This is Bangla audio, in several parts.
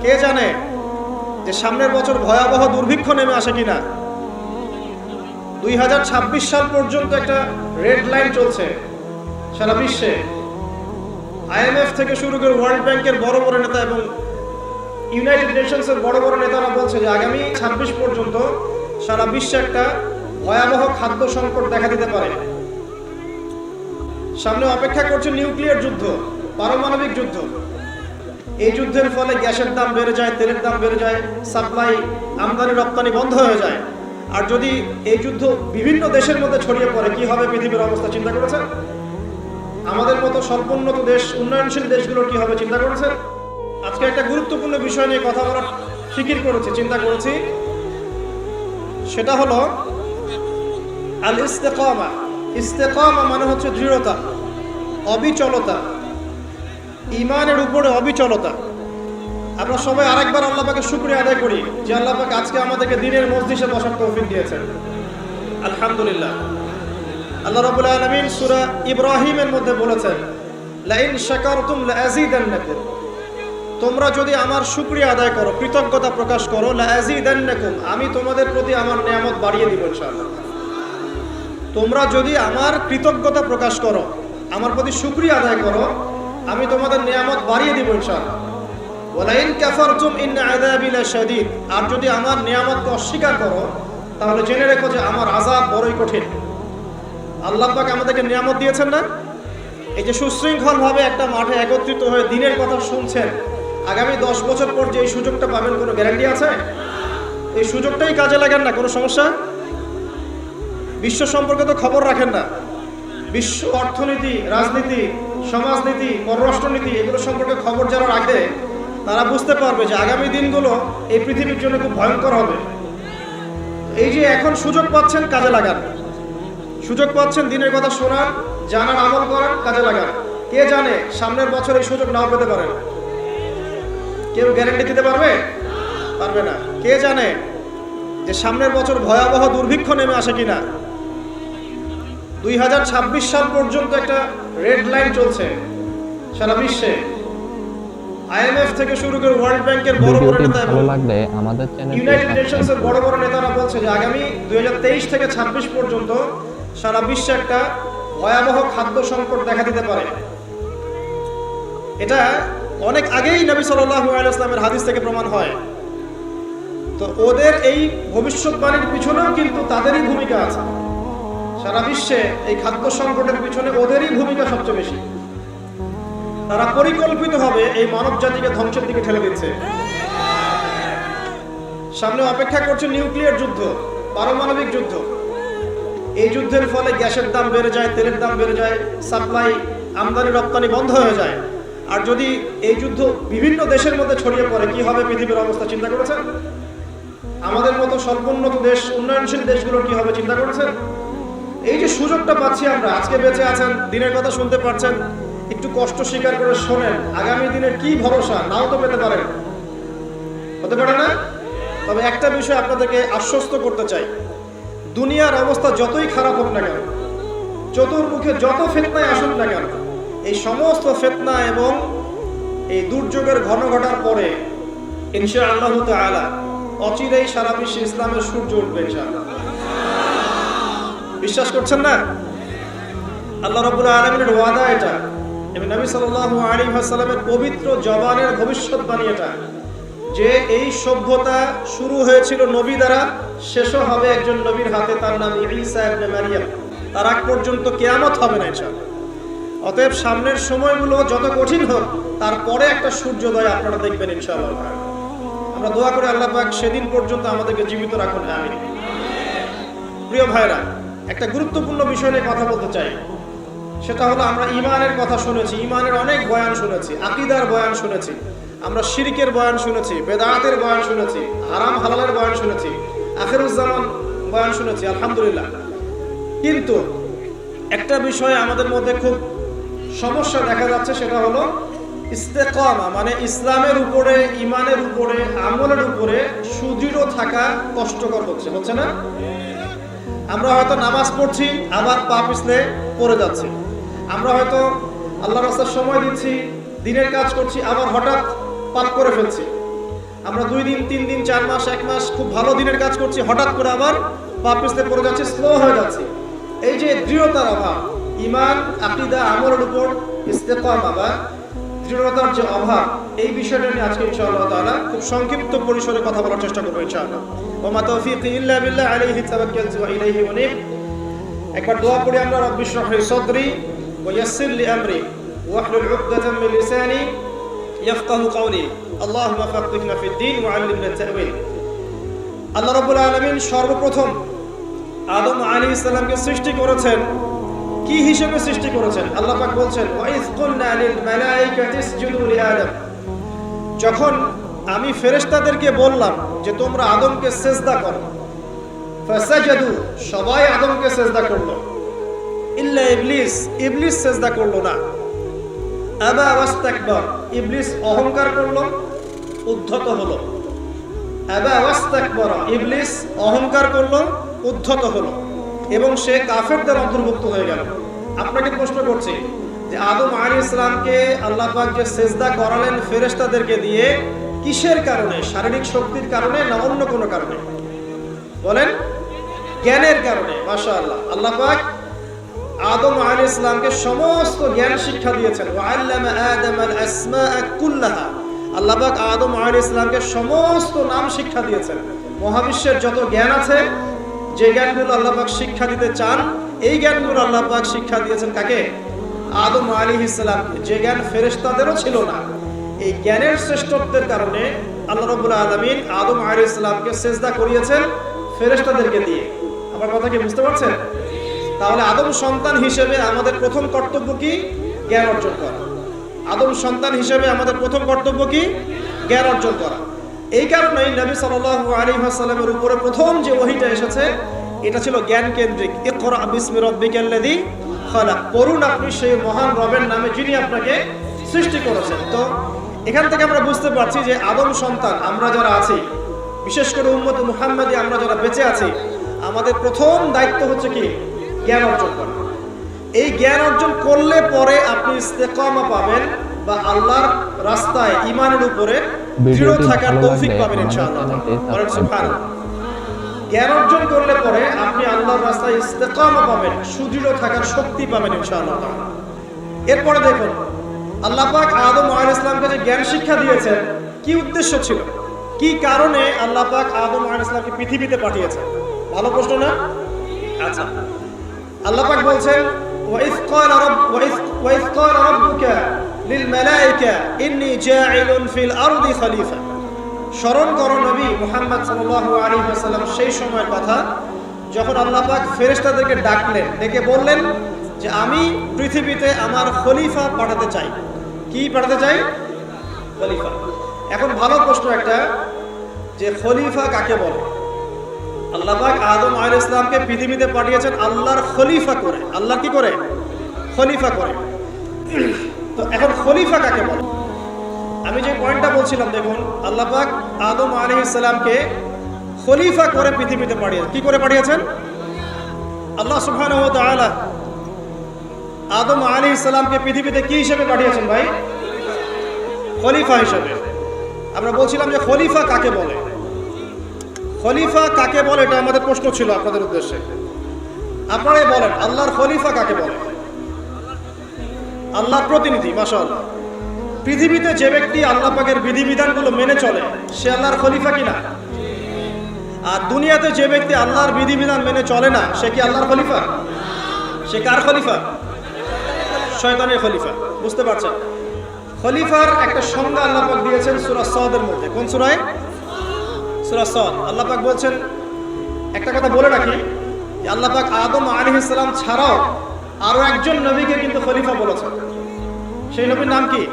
কে জানে যে সামনের বছর ভয়াবহ দুর্ভিক্ষ নেমে আসে কিনা। 2026 সাল পর্যন্ত একটা রেড লাইন চলছে সারা বিশ্বে। IMF থেকে শুরু করে ওয়ার্ল্ড ব্যাংকের বড় বড় নেতা এবং ইউনাইটেড নেশনসের বড় বড় নেতারা বলছে যে আগামী 26 পর্যন্ত সারা বিশ্বে একটা ভয়াবহ খাদ্য সংকট দেখা দিতে পারে। সামনে অপেক্ষা করছে নিউক্লিয়ার যুদ্ধ, পারমাণবিক যুদ্ধ। এই যুদ্ধের ফলে গ্যাসের দাম বেড়ে যায়, তেলের দাম বেড়ে যায়, সাপ্লাই আমদানি রপ্তানি বন্ধ হয়ে যায়। আর যদি এই যুদ্ধ বিভিন্ন দেশের মধ্যে ছড়িয়ে পড়ে, কি হবে পৃথিবীর অবস্থা চিন্তা করেছেন? আমাদের মতো স্বল্পোন্নত দেশ, উন্নয়নশীল দেশগুলোর কি হবে চিন্তা করেছেন? আজকে একটা গুরুত্বপূর্ণ বিষয় নিয়ে কথা বলার ফিকির করেছি, চিন্তা করেছি। সেটা হলো আল ইস্তেকামা। ইস্তেকামা মানে হচ্ছে দৃঢ়তা, অবিচলতা, ঈমানের উপরে অবিচলতা। আমরা সবাই আরেকবার আল্লাহ পাকের শুকরিয়া আদায় করি যে আল্লাহ পাক আজকে আমাদেরকে দ্বীনের মজলিসে বসার তৌফিক দিয়েছেন, আলহামদুলিল্লাহ। আল্লাহ রাব্বুল আলামিন সূরা ইব্রাহিমের মধ্যে বলেছেন, লাইন শাকারতুম লাযীদান্নাকুম, তোমরা যদি আমার শুকরিয়া আদায় করো, কৃতজ্ঞতা প্রকাশ করো, লাযীদান্নাকুম, আমি তোমাদের প্রতি আমার নিয়ামত বাড়িয়ে দিব ইনশাআল্লাহ। তোমরা যদি আমার কৃতজ্ঞতা প্রকাশ করো, আমার প্রতি শুকরিয়া আদায় করো, আমি তোমাদের নিয়ামত বাড়িয়ে দিব ইনশাআল্লাহ। ওয়ালাইন কাফারতুম ইন্না আযাবি লাশাদীদ, আর যদি আমার নিয়ামতকে অস্বীকার করো তাহলে জেনে রেখো যে আমার আযাব বড়ই কঠিন। আল্লাহ পাক আমাদেরকে নিয়ামত দিয়েছেন না? এই যে সুশৃঙ্খলভাবে একটা মাঠে একত্রিত হয়ে দ্বীনের কথা শুনছেন, আগামী 10 বছর পর যে এই সুযোগটা পাবেন কোনো গ্যারান্টি আছে? এই সুযোগটাই কাজে লাগান না, কোনো সমস্যা? বিশ্ব সম্পর্কে তো খবর রাখেন না, বিশ্ব অর্থনীতি, রাজনীতি, সমাজনীতি, পররাষ্ট্রনীতি এগুলো সম্পর্কে খবর যারা রাখে তারা বুঝতে পারবে যে আগামী দিনগুলো এই পৃথিবীর জন্য খুব ভয়ঙ্কর হবে। এই যে এখন সুযোগ পাচ্ছেন, কাজে লাগান। সুযোগ পাচ্ছেন দিনের কথা শোনার, জানার, আমল করার, কাজে লাগান। কে জানে সামনের বছর এই সুযোগ নাও পেতে পারেন। কেউ গ্যারান্টি দিতে পারবে? পারবে না। কে জানে যে সামনের বছর ভয়াবহ দুর্ভিক্ষ নেমে আসে কিনা। 2026 সাল পর্যন্ত একটা রেড লাইন চলছে সারা বিশ্বে। IMF থেকে শুরু করে ওয়ার্ল্ড ব্যাংকের বড় বড় নেতা এবং ইউনাইটেড নেশনসের বড় বড় নেতারা বলছে যে আগামী 2023 থেকে 26 পর্যন্ত সারা বিশ্বে একটা ভয়াবহ খাদ্য সংকট দেখা দিতে পারে। এটা অনেক আগেই নবী সাল্লাল্লাহু আলাইহি ওয়াসাল্লামের হাদিস থেকে প্রমাণ হয়। তো ওদের এই ভবিষ্যৎবাণীর পিছনেও কিন্তু তাদেরই ভূমিকা আছে। সারা বিশ্বে এই খাদ্য সংকটের পিছনে ওদেরই ভূমিকা সবচেয়ে বেশি। তারা পরিকল্পিতভাবে এই মানব জাতিকে ধ্বংসের দিকে ঠেলে দিচ্ছে। সামনে অপেক্ষা করছে নিউক্লিয়ার যুদ্ধ, পারমাণবিক যুদ্ধ। এই যুদ্ধের ফলে গ্যাসের দাম বেড়ে যায়, তেলের দাম বেড়ে যায়, সাপ্লাই আমদানি রপ্তানি বন্ধ হয়ে যায়। আর যদি এই যুদ্ধ বিভিন্ন দেশের মধ্যে ছড়িয়ে পড়ে, কি হবে পৃথিবীর অবস্থা চিন্তা করেছেন? আমাদের মতো স্বল্পোন্নত দেশ, উন্নয়নশীল দেশগুলোর কি হবে চিন্তা করেছেন? এই যে সুযোগটা পাচ্ছি আমরা, আজকে বেঁচে আছেন, দিনের কথা শুনতে পারছেন, একটু কষ্ট স্বীকার করে শোনেন। আগামী দিনের কি ভরসা, নাও তো পেতে পারেন, হতে পারে না? তবে একটা বিষয় আপনাদেরকে আশ্বস্ত করতে চাই, দুনিয়ার অবস্থা যতই খারাপ হোক না কেন, চতুর্মুখে যত ফিতনায় আসুক না কেন, এই সমস্ত ফিতনা এবং এই দুর্যোগের ঘন ঘটার পরে ইনশাআল্লাহ তাআলা অচিরেই সারা বিশ্বে ইসলামের সূর্য উঠবে ইনশাআল্লাহ। বিশ্বাস করছেন না? আল্লাহ রাব্বুল আলামিনের ওয়াদা এটা, এবং নবী সাল্লাল্লাহু আলাইহি ওয়াসাল্লামের পবিত্র জবানের ভবিষ্যৎবাণী এটা, যে এই সভ্যতা শুরু হয়েছিল নবী দ্বারা, শেষও হবে একজন নবীর হাতে, তার নাম ঈসা ইবনে মারইয়াম। তার আগ পর্যন্ত কিয়ামত হবে না ইনশাআল্লাহ। অতএব সামনের সময়গুলো যত কঠিন হোক, তারপরে একটা সূর্যোদয় আপনারা দেখবেন ইনশাআল্লাহ। আমরা দোয়া করি আল্লাহ পাক সেদিন পর্যন্ত আমাদেরকে জীবিত রাখুন, আমিন। প্রিয় ভাইরা, একটা গুরুত্বপূর্ণ বিষয় নিয়ে কথা বলতে চাই। সেটা হলো, আমরা ঈমানের কথা শুনেছি, ঈমানের অনেক বয়ান শুনেছি, আকীদার বয়ান শুনেছি, আমরা শিরকের বয়ান শুনেছি, বেদাতের বয়ান শুনেছি, হারাম হালালের বয়ান শুনেছি, আখিরুজ্জামান বয়ান শুনেছি, আলহামদুলিল্লাহ। কিন্তু একটা বিষয়ে আমাদের মধ্যে খুব সমস্যা দেখা যাচ্ছে, সেটা হলো ইস্তেকামা, মানে ইসলামের উপরে, ঈমানের উপরে, আমলের উপরে সুদৃঢ় থাকা কষ্টকর হচ্ছে না? আমরা হয়তো নামাজ পড়ছি, আবার পা পিছলে পড়ে যাচ্ছি। আমরা হয়তো আল্লাহর রাস্তায় সময় দিচ্ছি, দিনের কাজ করছি, আবার হঠাৎ পাপ করে ফেলছি। আমরা 2 দিন 3 দিন 4 মাস 1 মাস খুব ভালো দিনের কাজ করছি, হঠাৎ করে আবার পা পিছলে পড়ে যাচ্ছে, স্লো হয়ে যাচ্ছে। এই যে দৃঢ়তার অভাব, ঈমান আকীদা আমলের উপর ইস্তেকামা বা দৃঢ়তার যে অভাব, এই বিষয়টা নিয়ে আজকে ইনশাআল্লাহ তাআলা খুব সংক্ষিপ্ত পরিসরে কথা বলার চেষ্টা করব ইনশাআল্লাহ। ওয়া মা তাওফীকি ইল্লা বিল্লাহ আলাইহি তাওয়াক্কালতু ওয়া ইলাইহি উনীব। একবার দোয়া করি আমরা, রব্বি ইশরাহ লি সাদরি ওয়া ইয়াসসির লি আমরি ওয়াহলুল উকদাতাম মিন লিসানি ইয়াফকাহু কওলি আল্লাহুম্মা ফাক্কিহনা ফিদ-দীন ওয়া আল্লিমনা তা'ওয়ীল। আল্লাহ রাব্বুল আলামিন সর্বপ্রথম আদম আলাইহিস সালামকে সৃষ্টি করেছেন। কি হিসেবে সৃষ্টি করেছেন? আল্লাহ পাক বলছেন, ওয়া ইয কুলনা লিল মালাইকাতি ইসজুদু লি আদম। যখন আমি ফেরেশতাদেরকে বললাম যে তোমরা আদমকে সিজদা করো, ফাসাজাদু, সবাই আদমকে সিজদা করলো, ইল্লা ইবলিস, ইবলিস সিজদা করলো না। আবা ওয়াস্তাকবার, ইবলিস অহংকার করলো, উদ্ধত হলো। আবা ওয়াস্তাকবার, ইবলিস অহংকার করলো, উদ্ধত হলো এবং সে কাফেরদের অন্তর্ভুক্ত হয়ে গেল। আপনাকে প্রশ্ন করছি যে আদম আলাইহিস সালামকে আল্লাহ পাক যে সিজদা করালেন ফেরেশতাদেরকে দিয়ে, কিসের কারণে? শারীরিক শক্তির কারণে না অন্য কোনো কারণে? বলেন। জ্ঞানের কারণে। মাশাআল্লাহ, আল্লাহ পাক আদম আলাইহিস সালামকে সমস্ত জ্ঞান শিক্ষা দিয়েছেন। ওয়া আল্লামা আদামাল আসমাআ কুল্লাহা, আল্লাহ পাক আদম আলাইহিস সালামকে সমস্ত নাম শিক্ষা দিয়েছেন। মহাবিশ্বের যত জ্ঞান আছে, যে জ্ঞানগুলো আল্লাহ পাক শিক্ষা দিতে চান, এই জ্ঞানগুলো আল্লাহ পাক শিক্ষা দিয়েছেন কাকে? আদম আলাইহিস সালামকে, যে জ্ঞান ফেরেশতাদেরও ছিল না। এই জ্ঞানের শ্রেষ্ঠত্বের কারণে আল্লাহ রাব্বুল আলামিন আদম আলাইহিস সালামকে সিজদা করিয়েছেন ফেরেশতাদেরকে দিয়ে। আমার কথা কি বুঝতে পারছেন? তাহলে আদম সন্তান হিসেবে আমাদের প্রথম কর্তব্য কি? জ্ঞান অর্জন করা। আদম সন্তান হিসেবে আমাদের প্রথম কর্তব্য কি? জ্ঞান অর্জন করা। এই কারণেই নবী সাল্লাল্লাহু আলাইহি ওয়াসাল্লামের উপরে প্রথম যে ওহীটা এসেছে, এটা ছিল জ্ঞান কেন্দ্রিক। ইকরা বিসমি রাব্বিকাল্লাযী খালাক, পড়ুন আপনি সেই মহান রবের নামে যিনি আপনাকে সৃষ্টি করেছেন। তো এখান থেকে আমরা বুঝতে পারছি যে আদম সন্তান আমরা যারা আছি, বিশেষ করে উম্মতে মুহাম্মাদি আমরা যারা বেঁচে আছি, আমাদের প্রথম দায়িত্ব হচ্ছে কি? জ্ঞান অর্জন করা। এই জ্ঞান অর্জন করলে পরে আপনি ইস্তেকামা পাবেন বা আল্লাহর রাস্তায় ঈমানের উপরে দৃঢ় থাকার তৌফিক পাবেন ইনশাআল্লাহ। বলেন সুবহানাল্লাহ। জ্ঞান অর্জন করলে পরে আপনি আল্লাহর রাস্তায় ইস্তেকামা পাবেন, সুদৃঢ় থাকার শক্তি পাবেন ইনশাআল্লাহ। এরপরে দেখুন, আল্লাহ পাক আদম আলাইহিস সালামকে যে জ্ঞান শিক্ষা দিয়েছেন, কি উদ্দেশ্য ছিল? কি কারণে আল্লাহ পাক আদম আলাইহিস সালামকে পৃথিবীতে পাঠিয়েছেন? ভালো প্রশ্ন না? আচ্ছা, আল্লাহ পাক বলছেন, ওয়া ইয ক্বালা রাব্বুকা লিল মালায়েকা ইন্নী জাঈলুন ফিল আরদি খলিফা। স্মরণ করো নবী মুহাম্মদ সাল্লাল্লাহু আলাইহি ওয়াসাল্লাম সেই সময়ের কথা যখন আল্লাহ পাক ফেরেশতাদেরকে ডাকলেন, ডেকে বললেন যে আমি পৃথিবীতে আমার খলিফা পাঠাতে চাই। কি পাঠাতে চাই? খলিফা। এখন ভালো প্রশ্ন একটা, যে খলিফা কাকে বলে? আল্লাহ পাক আদম আলাইহিস সালামকে পৃথিবীতে পাঠিয়েছেন আল্লাহর খলিফা করে। আল্লাহ কি করে? খলিফা করে। তো এখন খলিফা কাকে বলে? আমি যে পয়েন্টটা বলছিলাম, দেখুন আল্লাহ পাক আদম আলাইহিস সালামকে খলিফা করে পৃথিবীতে পাঠিয়েছেন। কি করে পাঠিয়েছেন? আল্লাহ সুবহানাহু ওয়া তাআলা আদম আলাইহিস সালামকে পৃথিবীতে কি হিসেবে পাঠিয়েছেন ভাই? খলিফা হিসেবে। আমরা বলছিলাম যে খলিফা কাকে বলে? খলিফা কাকে বলে, এটা আমাদের প্রশ্ন ছিল আপনাদের উদ্দেশ্যে। আপনারাই বলেন, আল্লাহর খলিফা কাকে বলে? আল্লাহর প্রতিনিধি। মাশাআল্লাহ। পৃথিবীতে যে ব্যক্তি আল্লাহ পাকের বিধিবিধানগুলো মেনে চলে, সে আল্লাহর খলিফা কিনা? আর দুনিয়াতে যে ব্যক্তি আল্লাহর বিধিবিধান মেনে চলে না, সে কি আল্লাহর খলিফা? সে কার খলিফা? শয়তানের খলিফা। বুঝতে পারছেন? খলিফার একটা সংজ্ঞা আল্লাহ পাক দিয়েছেন সূরা সাদের মধ্যে। কোন সূরায়? সূরা সাদ। আল্লাহ পাক বলছেন, একটা কথা বলে রাখি যে আল্লাহ পাক আদম আলাইহিস সালাম ছাড়াও আরো একজন নবীকে কিন্তু খলিফা বলেছেন। সেই নবীর নাম কি?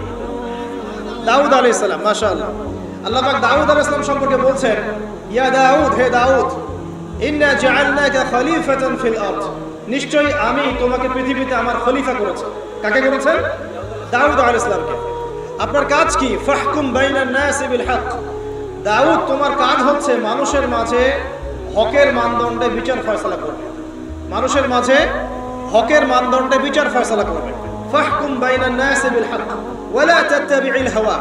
দাউদ আলাইহিস সালাম। মাশাআল্লাহ। আল্লাহ পাক দাউদ আলাইহিস সালাম সম্পর্কে বলছেন, ইয়া দাউদ, হে দাউদ, ইন্না জাআলনাকা খলিফাতান ফিল আরদ, নিশ্চয়ই আমি তোমাকে পৃথিবীতে আমার খলিফা করেছি। কাকে করেছেন? দাউদ আলাইহিস সালামকে। আপনার কাজ কি? ফাহকুম বাইনান নাসি বিল হক, দাউদ তোমার কাজ হচ্ছে মানুষের মাঝে হকের মানদণ্ডে বিচার ফয়সালা করবে। মানুষের মাঝে হকের মানদণ্ডে বিচার ফয়সালা করবে। ফাহকুম বাইনান নাসি বিল হক ওয়ালা তাত্তাবি'ল হাওয়া,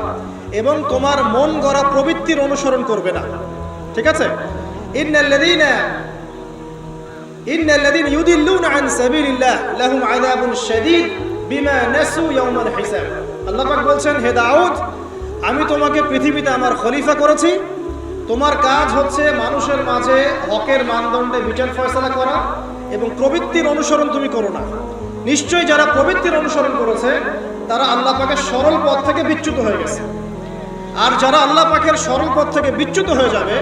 এবং তোমার মন গড়া প্রবৃত্তির অনুসরণ করবে না। ঠিক আছে? ইন্নাল্লাযীনা ইউদিল্লুনা আন সাবিলিল্লাহ লাহুম আযাবুন শাদীদ বিমা নাসু ইয়াওমাল হিসাব। আল্লাহ পাক বলছেন, হে দাউদ, আমি তোমাকে পৃথিবীতে আমার খলিফা করেছি। তোমার কাজ হচ্ছে মানুষের মাঝে হকের মানদণ্ডে বিচার ফয়সালা করা এবং প্রবৃত্তির অনুসরণ তুমি করো না। নিশ্চয়ই যারা প্রবৃত্তির অনুসরণ করেছে তারা আল্লাহ পাকের সরল পথ থেকে বিচ্যুত হয়ে গেছে। আর যারা আল্লাহ পাকের সরল পথ থেকে বিচ্যুত হয়ে যাবে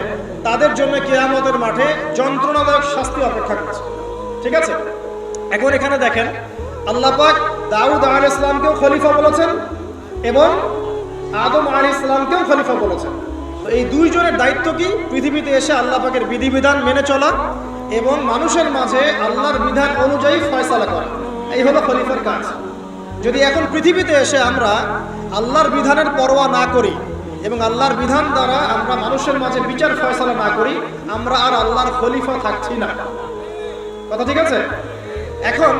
তাদের জন্য কিয়ামতের মাঠে যন্ত্রণাদায়ক শাস্তি অপেক্ষা করছে। ঠিক আছে? এখন এখানে দেখেন, আল্লাহ পাক দাউদ আলাইহিস সালামকেও খলিফা বলেছেন এবং আদম আলাইহিস সালামকেও খলিফা বলেছেন। তো এই দুইজনের দায়িত্ব কি? পৃথিবীতে এসে আল্লাহ পাকের বিধিবিধান মেনে চলা এবং মানুষের মাঝে আল্লাহর বিধান অনুযায়ী ফয়সালা করা। এই হলো খলিফার কাজ। যদি এখন পৃথিবীতে এসে আমরা আল্লাহর বিধানের পরোয়া না করি এবং আল্লাহর বিধান দ্বারা আমরা মানুষের মাঝে বিচার ফয়সালা না করি, আমরা আর আল্লাহর খলিফা থাকছি না। কথা ঠিক আছে? এখন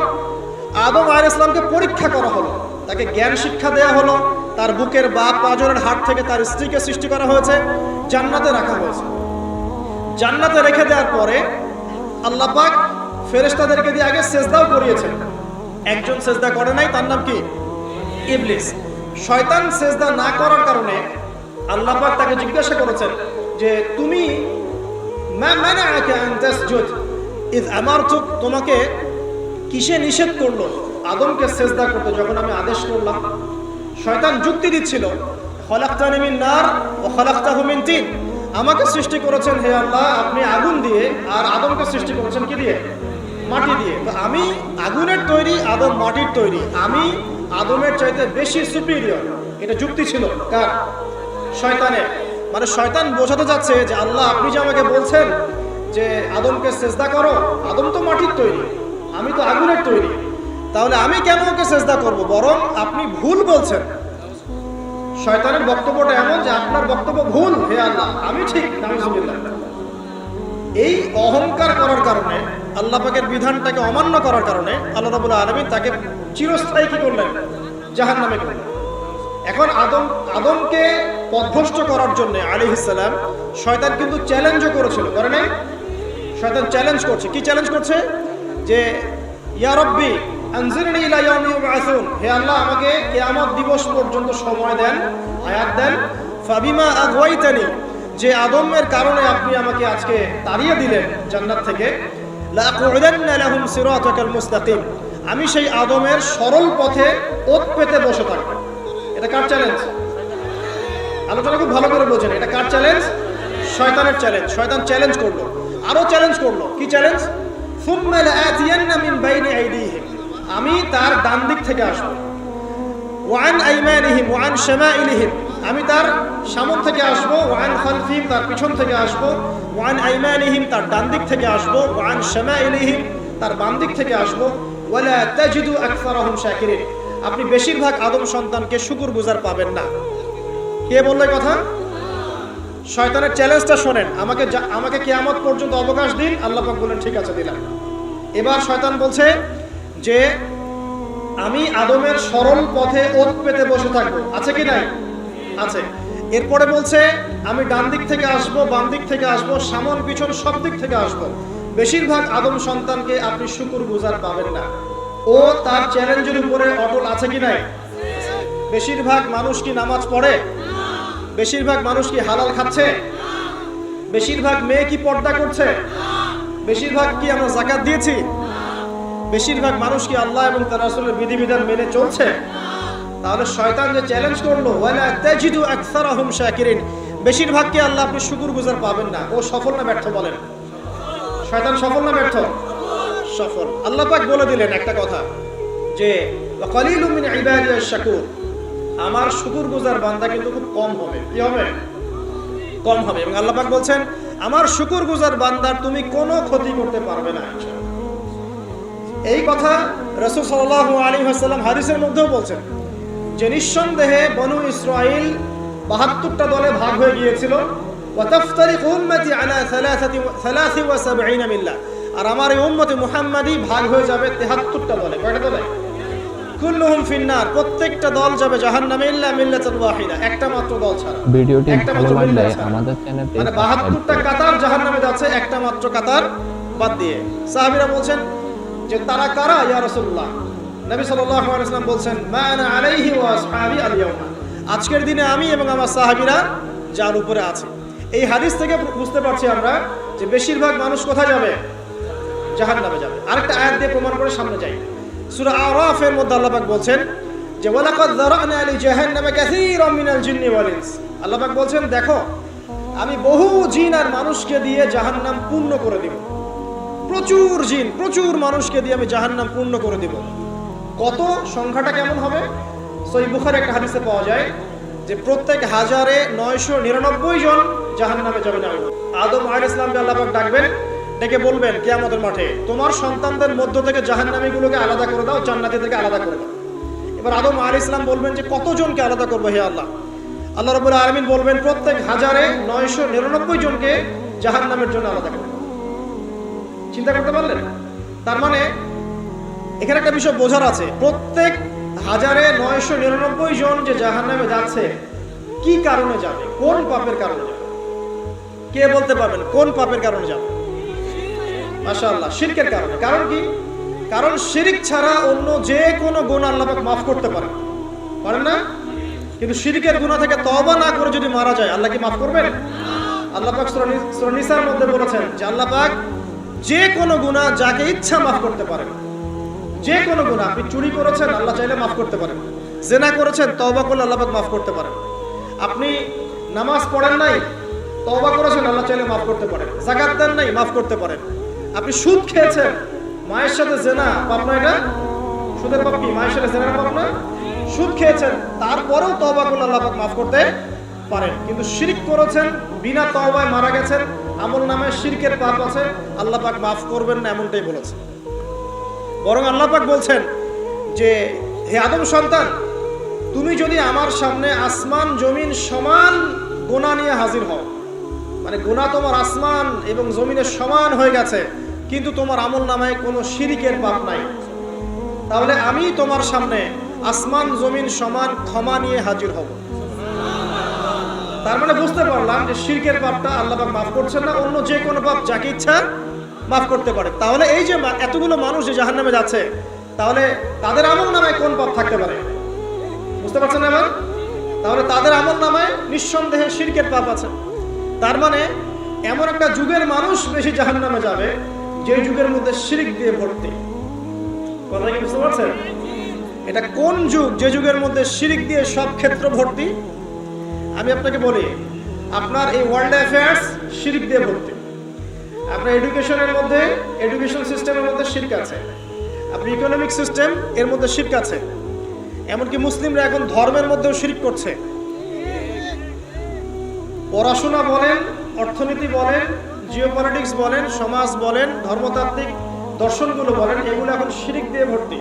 আদম আলাইহিস সালামকে পরীক্ষা করা হলো, তাকে জ্ঞান শিক্ষা দেওয়া হলো, তার বুকের বাপ পাঁজরের হাড় থেকে তার স্ত্রীকে সৃষ্টি করা হয়েছে, জান্নাতে রাখা হয়েছে। জান্নাতে রেখে দেওয়ার পরে আল্লাহ পাক ফেরেশতাদেরকে দিয়ে আগে সেজদাও করিয়েছেন। একজন সেজদা করে নাই, তার নাম কি? ইবলিস। শয়তান সেজদা না করার কারণে আল্লাহ পাক তাকে জিজ্ঞাসা করেছেন যে তুমি মা মানাআকা আন তাসজুদ ইয আমারতুক, তোমাকে কিসে নিষেধ করলো আদমকে সেজদা করতে যখন আমি আদেশ করলাম? শয়তান যুক্তি দিচ্ছিল, খলাকতানি মিন নার ওয়া খলাকতাহু মিন তিন, আমাকে সৃষ্টি করেছেন হে আল্লাহ আপনি আগুন দিয়ে, আর আদমকে সৃষ্টি করেছেন কি দিয়ে? মাটি দিয়ে। তো আমি আগুনের তৈরি, আদম মাটির তৈরি, আমি আদমের চাইতে বেশি সুপিরিয়র। এটা যুক্তি ছিল কার? শয়তানের। মানে শয়তান বোঝাতে যাচ্ছে যে আল্লাহ আপনি যে আমাকে বলছেন যে আদমকে সেজদা করো, আদম তো মাটির তৈরি, আমি তো আগুনের তৈরি, তাহলে আমি কেন ওকে সেজদা করব? বরং আপনি ভুল বলছেন। শয়তানের বক্তব্যটা এমন যে আপনার বক্তব্য ভুল, হে আল্লাহ আমি ঠিক। নাউজুবিল্লাহ। এই অহংকার করার কারণে, আল্লাহ পাকের বিধানটাকে অমান্য করার কারণে আল্লাহ রাব্বুল আলামিন তাকে চিরস্থায়ী কি করলেন? জাহান্নামে করলেন। এখন আদমকে পথভ্রষ্ট করার জন্য আলাইহিস সালাম শয়তান কিন্তু চ্যালেঞ্জও করেছিল, করে নাই? শয়তান চ্যালেঞ্জ করছে। কি চ্যালেঞ্জ করছে? যে ইয়া রব্বি আনজিরনি ইলা ইয়াউমি ইউবআসুন, হে আল্লাহ আমাকে কিয়ামত দিবস পর্যন্ত সময় দেন, হায়াত দেন। ফাবিমা আগওয়াইতানি, যে আদমের কারণে আপনি আমাকে আজকে তাড়িয়ে দিলেন জান্নাত থেকে, লাআকুদান্না লাহুম সিরাতাকাল মুস্তাকিম, আমি সেই আদমের সরল পথে ওত পেতে বসে থাকব। এটা কার চ্যালেঞ্জ? আলোচনা খুব ভালো করে বোঝেন। এটা কার চ্যালেঞ্জ? শয়তানের চ্যালেঞ্জ। শয়তান চ্যালেঞ্জ করলো, আরো চ্যালেঞ্জ করলো। কি চ্যালেঞ্জ? সুম্মা লাআতিয়ান্না মিন বাইনি আইদিহিম, আমি তার ডান দিক থেকে আসব, ওয়া আন আইমানিহিম ওয়া আন শামাইলিহিম, আমি তার সামনে থেকে আসব, ওয়া আন খালফিহিম, তার পিছন থেকে আসব, ওয়া আন আইমানিহিম, তার ডান দিক থেকে আসব, ওয়া আন শামাইলিহিম, তার বাম দিক থেকে আসব, ওয়ালা তাজিদু আকসারাহুম শাকিরিন, আপনি বেশিরভাগ আদম সন্তানকে শুকরগুজার পাবেন না। কে বললো কথা? শয়তানের চ্যালেঞ্জটা শোনেন। আমাকে কিয়ামত পর্যন্ত অবকাশ দিন। আল্লাহ পাক বলেন ঠিক আছে দিলাম। এবার শয়তান বলছে যে আমি আদমের সরল পথে ওত পেতে বসে থাকবো। আছে কি নাই? আছে। এরপরে বলছে আমি ডান দিক থেকে আসবো, বাম দিক থেকে আসবো, সামন পিছন সব দিক থেকে আসবো, বেশিরভাগ আদম সন্তানকে আপনি শুকরগুজার পাবেন না। ও তার চ্যালেঞ্জের উপরে অটল আছে কি নাই? বেশিরভাগ মানুষ কি নামাজ পড়ে? বেশিরভাগ মানুষ কি হালাল খাচ্ছে? বেশিরভাগ মেয়ে কি পর্দা করছে? বেশিরভাগ কি আমরা যাকাত দিয়েছি? বেশিরভাগ মানুষ কি আল্লাহ এবং তার রাসূলের বিধিবিধান মেনে চলছে? তাহলে শয়তান যে চ্যালেঞ্জ করলো, ওয়ালা তাজিদু আকসারাহুম শাকিরিন, বেশিরভাগকে আল্লাহ আপনি শুকরগুজার পাবেন না। ও সফল না ব্যর্থ বলেন? শয়তান সফল না ব্যর্থ? সফল। আল্লাহ পাক বলে দিলেন একটা কথা যে ওয়া কালিলুম মিন ইবাদিয়াশ শাকুর, আমার শুকরগুজার বান্দা কিন্তু খুব কম হবে। কি হবে? কম হবে। এবং আল্লাহ পাক বলছেন আমার শুকরগুজার বান্দার তুমি কোনো ক্ষতি করতে পারবে না। এই কথা রাসূল সাল্লাল্লাহু আলাইহি ওয়াসাল্লাম হাদিসের মধ্যেও বলছেন যে নিঃসন্দেহে বনু ইসরাইল ৭২টা দলে ভাগ হয়ে গিয়েছিল। ওয়া তাফতারিকু উম্মতি আলা ৭৩ মিল্লাহ, আর আমার এই উম্মতে মুহাম্মাদি ভাগ হয়ে যাবে ৭৩টা দলে। কয়টা দলে? কুল্লুহুম ফিন্নার, প্রত্যেকটা দল যাবে জাহান্নামে ইল্লা মিল্লাতান ওয়াহিদা, একটা মাত্র দল ছাড়া। ভিডিওটি একটা ভালো মাত্র লাগলে মিল্লাত ছাড়া। আমাদের চ্যানেলটি মানে 72টা কাতার জাহান্নামে যাচ্ছে, একটা মাত্র কাতার বাদ দিয়ে। সাহাবীরা বলছেন যে তারা কারা ইয়া রাসূলুল্লাহ? নবী সাল্লাল্লাহু আলাইহি ওয়াসাল্লাম বলছেন মা আনা আলাইহি ওয়া আসহাবি আল ইয়াউমা, আজকের দিনে আমি এবং আমার সাহাবীরা যার উপরে আছে। এই হাদিস থেকে বুঝতে পারছি আমরা যে বেশিরভাগ মানুষ কোথায় যাবে? জাহান্নামে যাবে। আরেকটা আয়াত দিয়ে প্রমাণ করে সামনে যাই। সূরা আরাফের মধ্যে আল্লাহ পাক বলছেন যে ওয়ালাকাদ যারানা লি জাহান্নামা কাসীরাম মিনাল জিন্নি ওয়াল ইনস, আল্লাহ পাক বলছেন দেখো আমি বহু জিন আর মানুষকে দিয়ে জাহান্নাম পূর্ণ করে দিব। প্রচুর জিন, প্রচুর মানুষকে দিয়ে আমি জাহান্নাম পূর্ণ করে দিব। কত, সংখ্যাটা কেমন হবে? সহিহ বুখারী একটা হাদিসে পাওয়া যায় যে প্রত্যেক 1999 জন জাহান্নামে যাবে না। আদম আলাইহিস সালামকে আল্লাহ পাক ডাকবেন, ডেকে বলবেন কিয়ামতের মাঠে তোমার সন্তানদের মধ্য থেকে জাহান্নামীগুলোকে আলাদা করে দাও, জান্নাতি থেকে আলাদা করে দাও। এবার আদম আলাইহিস সালাম বলবেন যে কতজনকে আলাদা করবো হে আল্লাহ? আল্লাহ রাব্বুল আলামিন বলবেন প্রত্যেক 1999 জনকে জাহান্নামের জন্য আলাদা করে দাও। চিন্তা করতে পারলেন? তার মানে এখানে একটা বিষয় বোঝার আছে, প্রত্যেক 1999 জন যে জাহান্নামে যাচ্ছে কি কারণে যাবে? কোন পাপের কারণে যাবে? কে বলতে পারবেন কোন পাপের কারণে যাবে? মাশাআল্লাহ, শিরকের কারণে। কারণ কি? কারণ শিরক ছাড়া অন্য যে কোনো গুনাহ আল্লাহ পাক মাফ করতে পারেন, পারেন না? কিন্তু শিরকের গুনাহ থেকে তওবা না করে যদি মারা যায় আল্লাহ কি মাফ করবেন? আল্লাহ পাক সূরা নিসার মধ্যে বলেছেন যে আল্লাহ পাক যে কোনো গুনাহ যাকে ইচ্ছা মাফ করতে পারেন। যে কোনো গুনাহ, আপনি চুরি করেছেন আল্লাহ চাইলে মাফ করতে পারেন, জিনা করেছেন তওবা করলে আল্লাহ পাক মাফ করতে পারেন, আপনি নামাজ পড়েন নাই তওবা করেছেন আল্লাহ চাইলে মাফ করতে পারেন, যাকাত দেন নাই মাফ করতে পারেন, আপনি সুদ খেয়েছেন, মায়ের সাথে জিনা পাপ না? এটা সুদের পাপ কি? মায়ের সাথে জিনার পাপ না? সুদ খেয়েছেন তারপরেও তওবা করলে আল্লাহ পাক মাফ করতে পারেন। কিন্তু শিরক করেছেন, বিনা তওবায় মারা গেছেন, আমলনামায় শিরকের পাপ আছে, আল্লাহ পাক মাফ করবেন না, এমনটাই বলেছেন। বরং আল্লাহ পাক বলছেন যে হে আদম সন্তান, তুমি যদি আমার সামনে আসমান জমিন সমান গুনাহ নিয়ে হাজির হও, মানে গুনাহ তোমার আসমান এবং জমিনের সমান হয়ে গেছে কিন্তু তোমার আমলনামায় কোনো শিরকের পাপ নাই, তাহলে আমি তোমার সামনে আসমান জমিন সমান ক্ষমা নিয়ে হাজির হব। তার মানে বুঝতে পারলাম যে শিরকের পাপটা আল্লাহ পাক মাফ করছেন না, অন্য যে কোনো পাপ যাকে ইচ্ছা মাফ করতে পারে। তাহলে এই যে এতগুলো মানুষ যে জাহান্নামে যাচ্ছে, তাহলে তাদের আমলনামায় কোন পাপ থাকতে পারে? বুঝতে পারছেন না এবার? তাহলে তাদের আমলনামায় নিঃসন্দেহে শিরকের পাপ আছে। তার মানে এমন একটা যুগের মানুষ বেশি জাহান্নামে যাবে যে যুগের মধ্যে শিরক দিয়ে ভর্তি। কথা কি বুঝতে পারছেন? এটা কোন যুগ যে যুগের মধ্যে শিরক দিয়ে সব ক্ষেত্র ভর্তি? আমি আপনাকে বলি, আপনার এই ওয়ার্ল্ড অ্যাফেয়ার্স শিরক দিয়ে ভর্তি, আপনার এডুকেশনের মধ্যে, এডুকেশন সিস্টেমের মধ্যে শিরক আছে, আপনার ইকোনমিক সিস্টেম এর মধ্যে শিরক আছে, এমনকি মুসলিমরা এখন ধর্মের মধ্যেও শিরক করছে। পড়াশোনা বলেন, অর্থনীতি বলেন, জিওপলিটিক্স বলেন, সমাজ বলেন, ধর্মতাত্ত্বিক দর্শনগুলো বলেন, এগুলো এখন শিরক দিয়ে ভর্তি।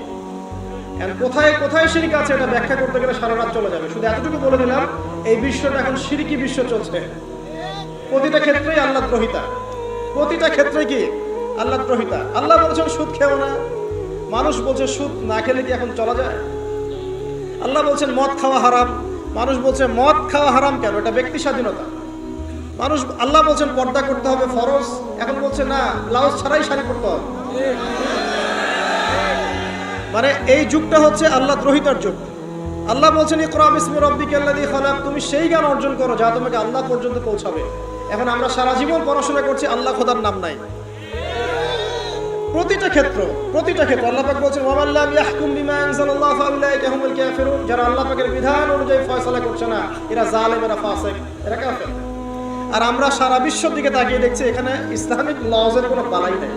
কোথায় কোথায় শিরক আছে এটা ব্যাখ্যা করতে গেলে সারা রাত চলে যাবে। শুধু এতটুকু বলে দিলাম, এই বিশ্বটা এখন শিরকি বিশ্ব চলছে। প্রতিটা ক্ষেত্রেই আল্লাহ দ্রোহিতা, প্রতিটা ক্ষেত্রে কি আল্লাহ দ্রোহিতা। আল্লাহ বলছেন সুদ খেও না, মানুষ বলছে সুদ না খেলে কি এখন চলা যায়? আল্লাহ বলছেন মদ খাওয়া হারাম, মানুষ বলছে মদ খাওয়া হারাম কেন? এটা ব্যক্তি স্বাধীনতা। মানুষ, আল্লাহ বলছেন পর্দা করতে হবে ফরজ, এখন বলছে না ব্লাউজ ছাড়াই শাড়ি পরতে হবে। মানে এই যুগটা হচ্ছে আল্লাহ দ্রোহিতার যুগ। আল্লাহ বলছেন ইকরা বিসমি রাব্বিকাল্লাযী খালাক, তুমি সেই জ্ঞান অর্জন করো যা তোমাকে আল্লাহ পর্যন্ত পৌঁছাবে। এখন আমরা সারা জীবন পড়াশোনা করছি, আল্লাহ খোদার নাম নাই। প্রতিটা ক্ষেত্র আল্লাহ পাক বলছেন ওয়া মান লাম ইয়াহকুম বিমা আনজালাল্লাহু ফাউলাইকা হুমুল কাফিরুন, যারা আল্লাহ পাকের বিধান অনুযায়ী ফয়সালা করছে না এরা জালেম, এরা ফাসিক, এরা কাফের। আর আমরা সারা বিশ্বের দিকে তাকিয়ে দেখছি এখানে ইসলামিক লজের কোনো বালাই নেই।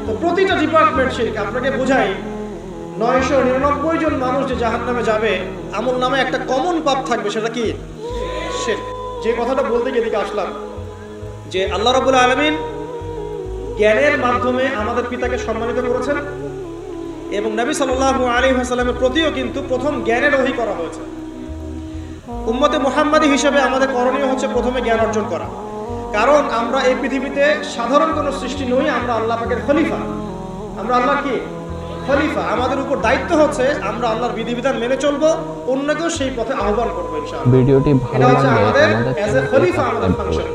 তো প্রতিটা ডিপার্টমেন্ট শিরক। আপনাকে বোঝাই 999 জন মানুষ যে জাহান্নামে যাবে, আমল নামে একটা কমন পাপ থাকবে, সেটা কি? শিরক। যে কথাটা বলতে গিয়ে এদিকে আসলাম যে আল্লাহ রাব্বুল আলামিন জ্ঞানের মাধ্যমে আমাদের পিতাকে সম্মানিত করেছেন এবং নবী সাল্লাল্লাহু আলাইহি ওয়াসাল্লামের প্রতিও কিন্তু প্রথম জ্ঞানের ওহী করা হয়েছে। উম্মতে মুহাম্মাদি হিসেবে আমাদের করণীয় হচ্ছে প্রথমে জ্ঞান অর্জন করা, কারণ আমরা এই পৃথিবীতে সাধারণ কোনো সৃষ্টি নই, আমরা আল্লাহ পাকের খলিফা। আমরা আল্লাহর কি খলিফা, আমাদের উপর দায়িত্ব হচ্ছে আমরা আল্লাহর বিধিবিধান মেনে চলবো, অন্যকেও সেই পথে আহ্বান করবো ইনশাআল্লাহ। ভিডিওটি ভালো লাগলে আমাদের অ্যাজ এ খলিফা আমাদের ফাংশন,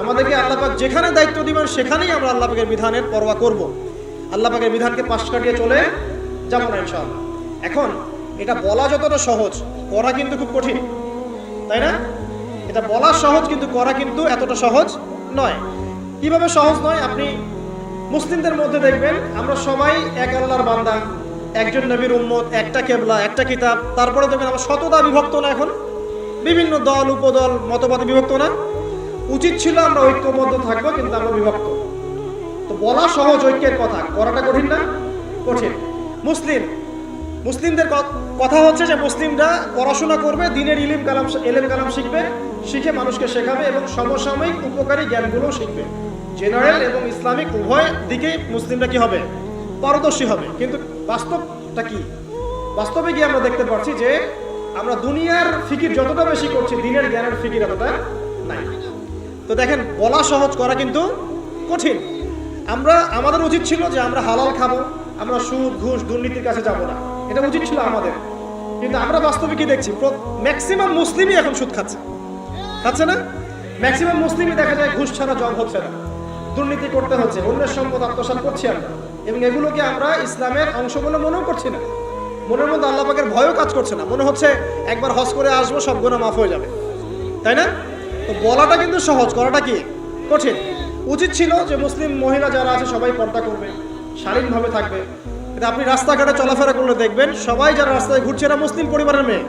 আমাদেরকে আল্লাহ পাক যেখানে দায়িত্ব দিবেন সেখানেই আমরা আল্লাহ পাকের বিধানের পরোয়া করব, আল্লাহ পাকের বিধানকে পাশ কাটিয়ে চলে যাবো না ইনশাআল্লাহ। এখন এটা বলা যতটা সহজ, করা কিন্তু খুব কঠিন, তাই না? এটা বলা সহজ কিন্তু করা কিন্তু এতটা সহজ নয়। কিভাবে সহজ নয়? আপনি মুসলিমদের মধ্যে দেখবেন আমরা সবাই এক আল্লাহর বান্দা, একজন নবীর উম্মত, একটা কেবলা, একটা কিতাব, তারপরে দেখবেন আমরা শতদা বিভক্ত না, এখন বিভিন্ন দল উপদল মতবাদে বিভক্ত না। উচিত ছিল আমরা ঐক্যবদ্ধ থাকবো, কিন্তু আমরা বিভক্ত। তো বলা সহজ ঐক্যের কথা, করাটা কঠিন না? কঠিন। মুসলিমদের কথা হচ্ছে যে মুসলিমরা পড়াশোনা করবে, দিনের এলেম কালাম শিখবে, শিখে মানুষকে শেখাবে এবং সমসাময়িক উপকারী জ্ঞানগুলো শিখবে। জেনারেল এবং ইসলামিক উভয় দিকে মুসলিমরা কি হবে? পারদর্শী হবে। কিন্তু বাস্তবটা কি? বাস্তবে গিয়ে আমরা দেখতে পাচ্ছি যে আমরা দুনিয়ার ফিকির যতটা বেশি করছি, দিনের জ্ঞানের ফিকির এতটা নাই। তো দেখেন, বলা সহজ, করা কিন্তু কঠিন। আমাদের উচিত ছিল যে আমরা হালাল খাবো, আমরা সুদ ঘুষ দুর্নীতির কাছে যাব না, এটা উচিত ছিল আমাদের। কিন্তু আমরা বাস্তবে কি দেখছি? ম্যাক্সিমাম মুসলিমই এখন সুদ খাচ্ছে না? ম্যাক্সিমাম মুসলিমই দেখা যায় ঘুষ ছাড়া জব হচ্ছে না, দুর্নীতি করতে হচ্ছে, অন্যের সম্পদ আত্মসাৎ করছি আমরা, এবং এগুলোকে আমরা ইসলামের অংশ বলে মনেও করছি না। মনের মধ্যে আল্লাহ পাকের ভয়ও কাজ করছে না, মনে হচ্ছে একবার হজ করে আসবো, সব গুনাহ মাফ হয়ে যাবে, তাই না? তো বলাটা কিন্তু সহজ, করাটা কি কঠিন। উচিত ছিল যে মুসলিম মহিলা যারা আছে সবাই পর্দা করবে, শালীনভাবে থাকবে। কিন্তু আপনি রাস্তাঘাটে চলাফেরা করলে দেখবেন সবাই যারা রাস্তায় ঘুরছে এরা মুসলিম পরিবারের মেয়ে,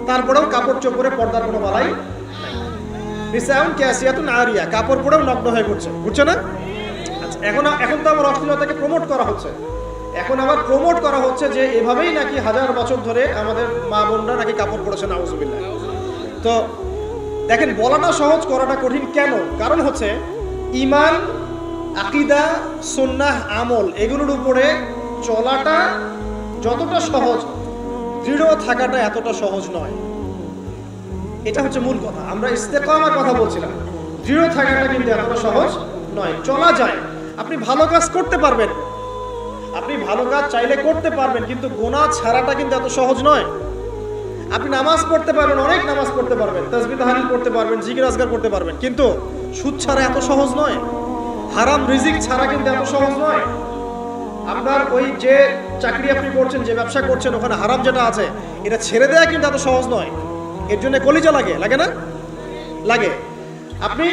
তারপরেও কাপড় চোপড়ে পর্দার কোনো বালাই নিসাউন কাসিয়াতুন আরিয়া, কাপড় পরেও নগ্ন হয়ে ঘুরছে না? আচ্ছা, এখন তো আমার অশ্লীলতাকে প্রমোট করা হচ্ছে, এখন আবার প্রমোট করা হচ্ছে যে এভাবেই নাকি হাজার বছর ধরে আমাদের মা বোনরা নাকি কাপড় পরেছে, নাউজুবিল্লাহ। তো দেখেন, বলাটা সহজ, করাটা কঠিন কেন? কারণ হচ্ছে ঈমান, আকীদা, সুন্নাহ, আমল, এগুলোর উপরে চলাটা যতটা সহজ, দৃঢ় থাকাটা এতটা সহজ নয়। এটা হচ্ছে মূল কথা। আমরা ইস্তেকামার কথা বলছিলাম, দৃঢ় থাকাটা কিন্তু এতটা সহজ নয়। চলা যায়, আপনি ভালো কাজ করতে পারবেন, আপনি ভালো কাজ চাইলে করতে পারবেন, কিন্তু গুনাহ ছাড়াটা কিন্তু এত সহজ নয়। আপনি নামাজ পড়তে পারবেন, অনেক নামাজ পড়তে পারবেন, তাসবিহ তাহলিল করতে পারবেন, জিকির আজকার করতে পারবেন, কিন্তু সুদ ছাড়া এত সহজ নয়। হারাম রিজিক ছাড়া কিন্তু এত সহজ নয়। আপনার ওই যে চাকরি আপনি করছেন, যে ব্যবসা করছেন, ওখানে হারাম যেটা আছে এটা ছেড়ে দেওয়া কিন্তু এত সহজ নয়। এর জন্য কলিজা লাগে না? লাগে। আপনি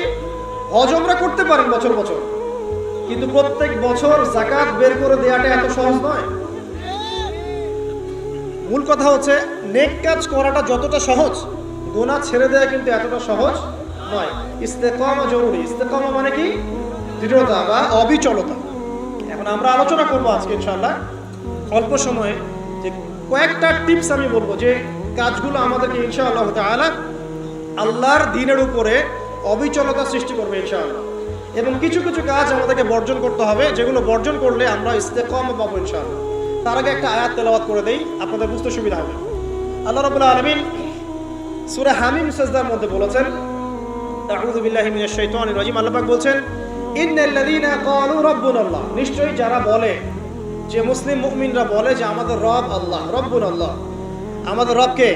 হজ উমরা করতে পারেন বছর বছর, কিন্তু প্রত্যেক বছর যাকাত বের করে দেওয়াটা এত সহজ নয়। মূল কথা হচ্ছে নেক কাজ করাটা যতটা সহজ, গুনাহ ছেড়ে দেওয়া কিন্তু এতটা সহজ নয়। ইস্তেকামা জরুরি। ইস্তেকামা মানে কি? দৃঢ়তা বা অবিচলতা। এখন আমরা আলোচনা করব আজকে ইনশাআল্লাহ অল্প সময়ে, যে কয়েকটা টিপস আমি বলবো যে কাজগুলো আমাদেরকে ইনশাআল্লাহ তাআলা আল্লাহর দ্বীনের উপরে অবিচলতা সৃষ্টি করবে ইনশাআল্লাহ। এবং কিছু কিছু কাজ আমাদেরকে বর্জন করতে হবে, যেগুলো বর্জন করলে আমরা ইস্তেকামা পাবো ইনশাআল্লাহ। তার আগে একটা আয়াত তেলাওয়াত করে দেই, আপনাদের বুঝতে সুবিধা হবে। আল্লাহ রাব্বুল আলামিন সূরা হামিম সাজদার মধ্যে বলেছেন, আউযু বিল্লাহি মিনাশ শাইতানির রাজিম, আল্লাহ পাক বলছেন, ইন্নাল্লাযীনা ক্বালু রাব্বুনাল্লাহ, নিশ্চয়ই যারা বলে, যে মুসলিম মুমিনরা বলে যে আমাদের রব আল্লাহ, রব্বুনাল্লাহ, আমাদের রব কে?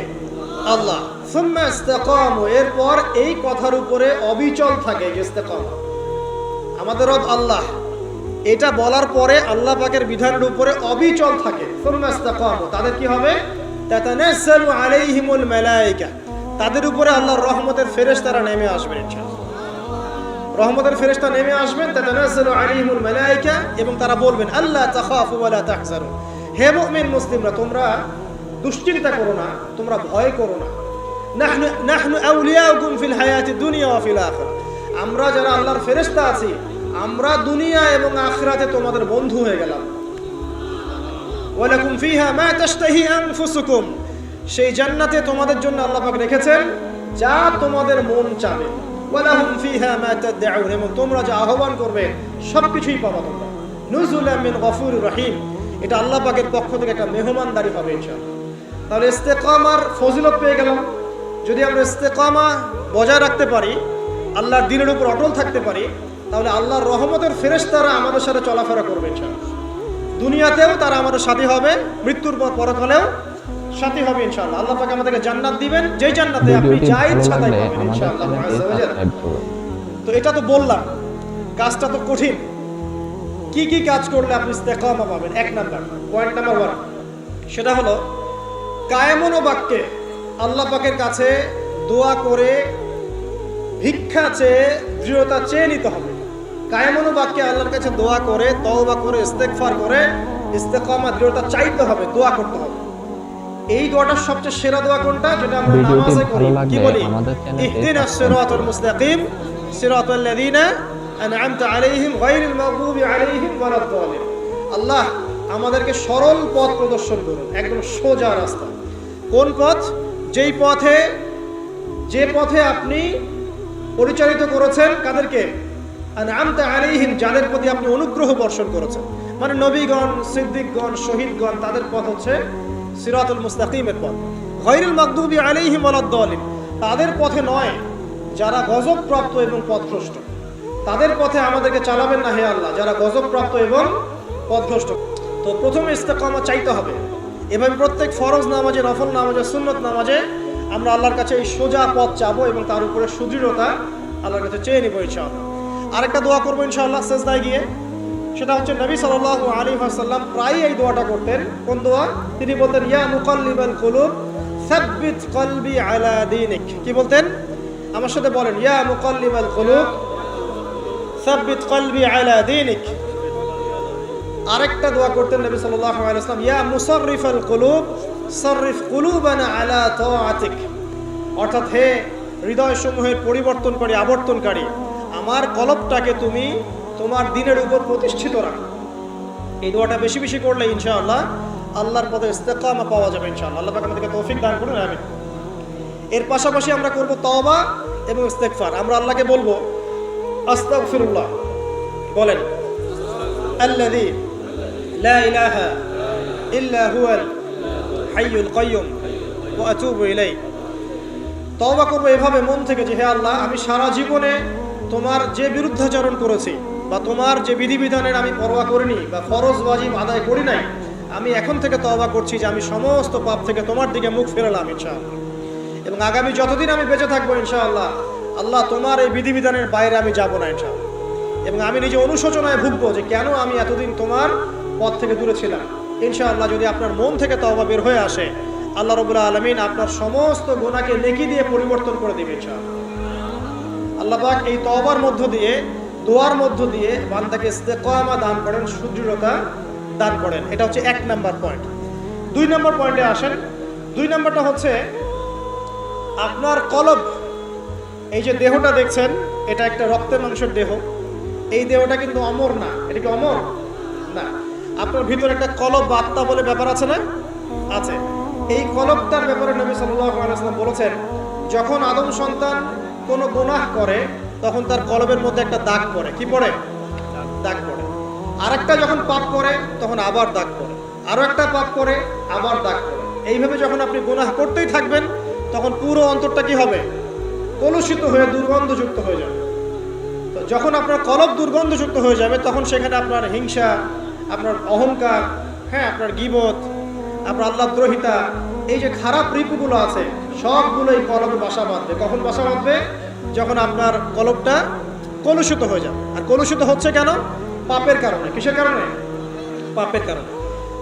আল্লাহ। সুম্মা ইসতাকামু, এরপর এই কথার উপরে অবিচল থাকে, যে ইস্তেকামা, আমাদের রব আল্লাহ, এটা বলার পরে আল্লাহ পাকের বিধানের উপরে অবিচল থাকে। সুম্মা ইসতাকামু, তাদের কি হবে? তাতানাজ্জালু আলাইহিমুল মালায়েকা, তাদের উপরে আল্লাহর রহমতের ফেরেশতারা নেমে আসবেন ইনশাআল্লাহ। রহমতের ফেরেশতা নেমে আসবেন, তাতানাজ্জালু আলাইহিমুল মালায়েকা, এবং তারা বলবেন, আল্লাহ তাখাফু ওয়া লা তাহজানু, হে মুমিন মুসলিমরা, তোমরা দুশ্চিন্তা করো না, তোমরা ভয় করো না। নাহনু আউলিয়াউকুম ফিল হায়াতিদ দুনিয়া ওয়া ফিল আখিরাহ, আমরা যারা আল্লাহর ফেরেশতা আছি, আমরা দুনিয়া এবং আখিরাতে তোমাদের বন্ধু হয়ে গেলাম। ওয়ালাকুম ফিহা মা তাশতাহি আনফুসুকুম, সেই জান্নাতে তোমাদের জন্য আল্লাহ পাক রেখেছেন যা তোমাদের মন চাবে। ওয়ালাহুম ফিহা মা তাদউন, এবং তোমরা যা আহ্বান করবে সবকিছুই পাবা তোমরা। নুজুলাম মিন গফুরির রহিম, এটা আল্লাহ পাকের পক্ষ থেকে একটা মেহমানদারি হবে ইনশাআল্লাহ। তাহলে ইস্তেকামার ফজিলত পেয়ে গেলাম। যদি আমরা ইস্তেকামা বজায় রাখতে পারি, আল্লাহর দ্বীনের উপর অটল থাকতে পারি, তাহলে আল্লাহর রহমতের ফেরেশতারা আমাদের সাথে চলাফেরা করবে ইনশাআল্লাহ। দুনিয়াতেও তারা আমাদের সাথী হবে, মৃত্যুর পর পরকালেও সাথী হবে ইনশাআল্লাহ। আল্লাহ পাক আমাদেরকে জান্নাত দিবেন, যেই জান্নাতে আপনি যা ইচ্ছা তাই পাবেন ইনশাআল্লাহ আযজা ওয়া জাল। তো এটা তো বললাম, কাজটা তো কঠিন। কি কি কাজ করলে আপনি ইস্তেকামা পাবেন? এক নাম্বার, পয়েন্ট নাম্বার 1, সেটা হলো কায়েমন বাক্যে আল্লাহ পাকের কাছে দোয়া করে, ভিক্ষা চেয়ে, দৃঢ়তা চেয়ে নিতে হবে। কায়েমন বাক্যে আল্লাহর কাছে দোয়া করে, তওবা করে, ইস্তেগফার করে ইস্তেকামা দৃঢ়তা চাইতে হবে, দোয়া করতে হবে। এই দোয়াটার সবচেয়ে সেরা দোয়া কোনটা? যেটা আমরা নামাজে করি। কি বলি? ইহদিনাস সিরাতাল মুস্তাকিম সিরাতাল লাযিনা আন'আমতা আলাইহিম গায়রিল মাগদুবি আলাইহিম ওয়ালাদ-দাল্লিন। আল্লাহ আমাদেরকে সরল পথ প্রদর্শন করুন, একদম সোজা রাস্তা। কোন পথ? যে পথে আপনি পরিচালিত করেছেন কাদেরকে? আন'আমতা আলাইহিম, যাদের প্রতি আপনি অনুগ্রহ বর্ষণ করেছেন, মানে নবীগণ, সিদ্দিকগণ, শহীদগণ, তাদের পথ হচ্ছে সিরাতুল মুস্তাকিমের পথ। গায়রিল মাগদুবি আলাইহিম ওয়ালাদ-দাল্লিন, তাদের পথে নয় যারা গজবপ্রাপ্ত এবং পথভ্রষ্ট। তাদের পথে আমাদেরকে চালাবেন না হে আল্লাহ, যারা গজবপ্রাপ্ত এবং পথভ্রষ্ট। তো প্রথমে ইস্তেকামা চাইতে হবে। এভাবে প্রত্যেক ফরজ নামাজে, নফল নামাজে, সুন্নত নামাজে আমরা আল্লাহর কাছে এই সোজা পথ চাবো এবং তার উপরে সুদৃঢ়তা আল্লাহর কাছে চেয়ে নিব ইনশাআল্লাহ। আরেকটা দোয়া করবো ইনশাআল্লাহ সিজদায় গিয়ে, সেটা হচ্ছে নবী সাল্লাল্লাহু আলাইহি ওয়াসাল্লাম প্রায় এই দোয়াটা করতেন। কোন দোয়া? তিনি বলতেন, ইয়া মুকাল্লিবাল কুলুব সাব্বিত কলবি আলা দীনিক। কি বলতেন? আমার সাথে বলেন, ইয়া মুকাল্লিবাল কুলুব সাব্বিত কলবি আলা দীনিক। আরেকটা দোয়া করতেন নবী সাল্লাল্লাহু আলাইহি ওয়াসাল্লাম, ইয়া মুসাররিফাল কুলুব সাররিফ কুলুবানা আলা তাআতিক। অর্থাৎ হে হৃদয়সমূহের পরিবর্তনকারী, আবর্তনকারী, আমার কলবটাকে তুমি তোমার দ্বীনের উপর প্রতিষ্ঠিত রাখো। এই দোয়াটা বেশি বেশি করলে ইনশাআল্লাহ আল্লাহর পথে ইস্তেকামা পাওয়া যাবে ইনশাআল্লাহ। আল্লাহ পাক আমাদেরকে তৌফিক দান করুন, আমিন। এর পাশাপাশি আমরা করব তওবা এবং ইস্তেগফার। আমরা আল্লাহকে বলবো আস্তাগফিরুল্লাহ, বলেন আল্লাযী লা ইলাহা ইল্লা হুয়াল হাইয়ুল কাইয়্যুম ওয়া আতুবু ইলাইহি। তওবা করব এভাবে মন থেকে যে হে আল্লাহ, আমি সারা জীবনে তোমার যে বিরুদ্ধাচরণ করেছি বা তোমার যে বিধিবিধানের আমি পরোয়া করিনি বা ফরজ ওয়াজিব আদায় করি নাই, আমি এখন থেকে তওবা করছি যে আমি সমস্ত পাপ থেকে তোমার দিকে মুখ ফেরালাম ইনশাআল্লাহ। এবং আগামী যতদিন আমি বেঁচে থাকবো ইনশাআল্লাহ, আল্লাহ তোমার এই বিধিবিধানের বাইরে আমি যাব না ইনশাআল্লাহ। এবং আমি নিজে অনুশোচনায় ভুগবো যে কেন আমি এতদিন তোমার পথ থেকে দূরে ছিলাম। ইনশাআল্লাহ যদি আপনার মন থেকে তওবা বের হয়ে আসে, আল্লাহ রাব্বুল আলামিন আপনার সমস্ত গুনাহকে নেকি দিয়ে পরিবর্তন করে দিবেন ইনশাআল্লাহ। আল্লাহ পাক এই তওবার মধ্য দিয়ে, দোয়ার মধ্য দিয়ে বান্দাকে ইস্তেকামা দান করেন, সুদৃঢ়তা দান করেন। এটা হচ্ছে 1 নাম্বার পয়েন্ট। 2 নাম্বার পয়েন্টে আসেন। 2 নাম্বারটা হচ্ছে আপনার কলব। এই যে দেহটা দেখছেন, এটা একটা রক্তের মাংসের দেহ। এই দেহটা কিন্তু অমর না। এটা কি অমর? না। আপনার ভিতরে একটা কলব বা আত্মা বলে ব্যাপার আছে না? আছে। এই কলবটার ব্যাপারে নবী সাল্লাল্লাহু আলাইহি ওয়াসাল্লাম বলেছেন, যখন আদম সন্তান কোনো গুনাহ করে তখন তার কলবের মধ্যে একটা দাগ পড়ে। কি পড়ে? দাগ পড়ে। আরেকটা যখন পাপ করে তখন আবার দাগ পড়ে, আরো একটা পাপ করে আবার দাগ পড়ে। এইভাবে যখন আপনি গুনাহ করতেই থাকবেন তখন পুরো অন্তরটা কি হবে? কলুষিত হয়ে দুর্গন্ধযুক্ত হয়ে যাবে। তো যখন আপনার কলব দুর্গন্ধযুক্ত হয়ে যাবে তখন সেখানে আপনার হিংসা, আপনার অহংকার, আপনার গীবত, আপনার আল্লাহদ্রোহিতা, এই যে খারাপ রিপুগুলো আছে সবগুলোই কলবে বাসা বাঁধবে। কখন বাসা বাঁধবে? যখন আপনার কলবটা কলুষিত হয়ে যাবে। আর কলুষিত হচ্ছে কেন? পাপের কারণে। কিসের কারণে? পাপের কারণে।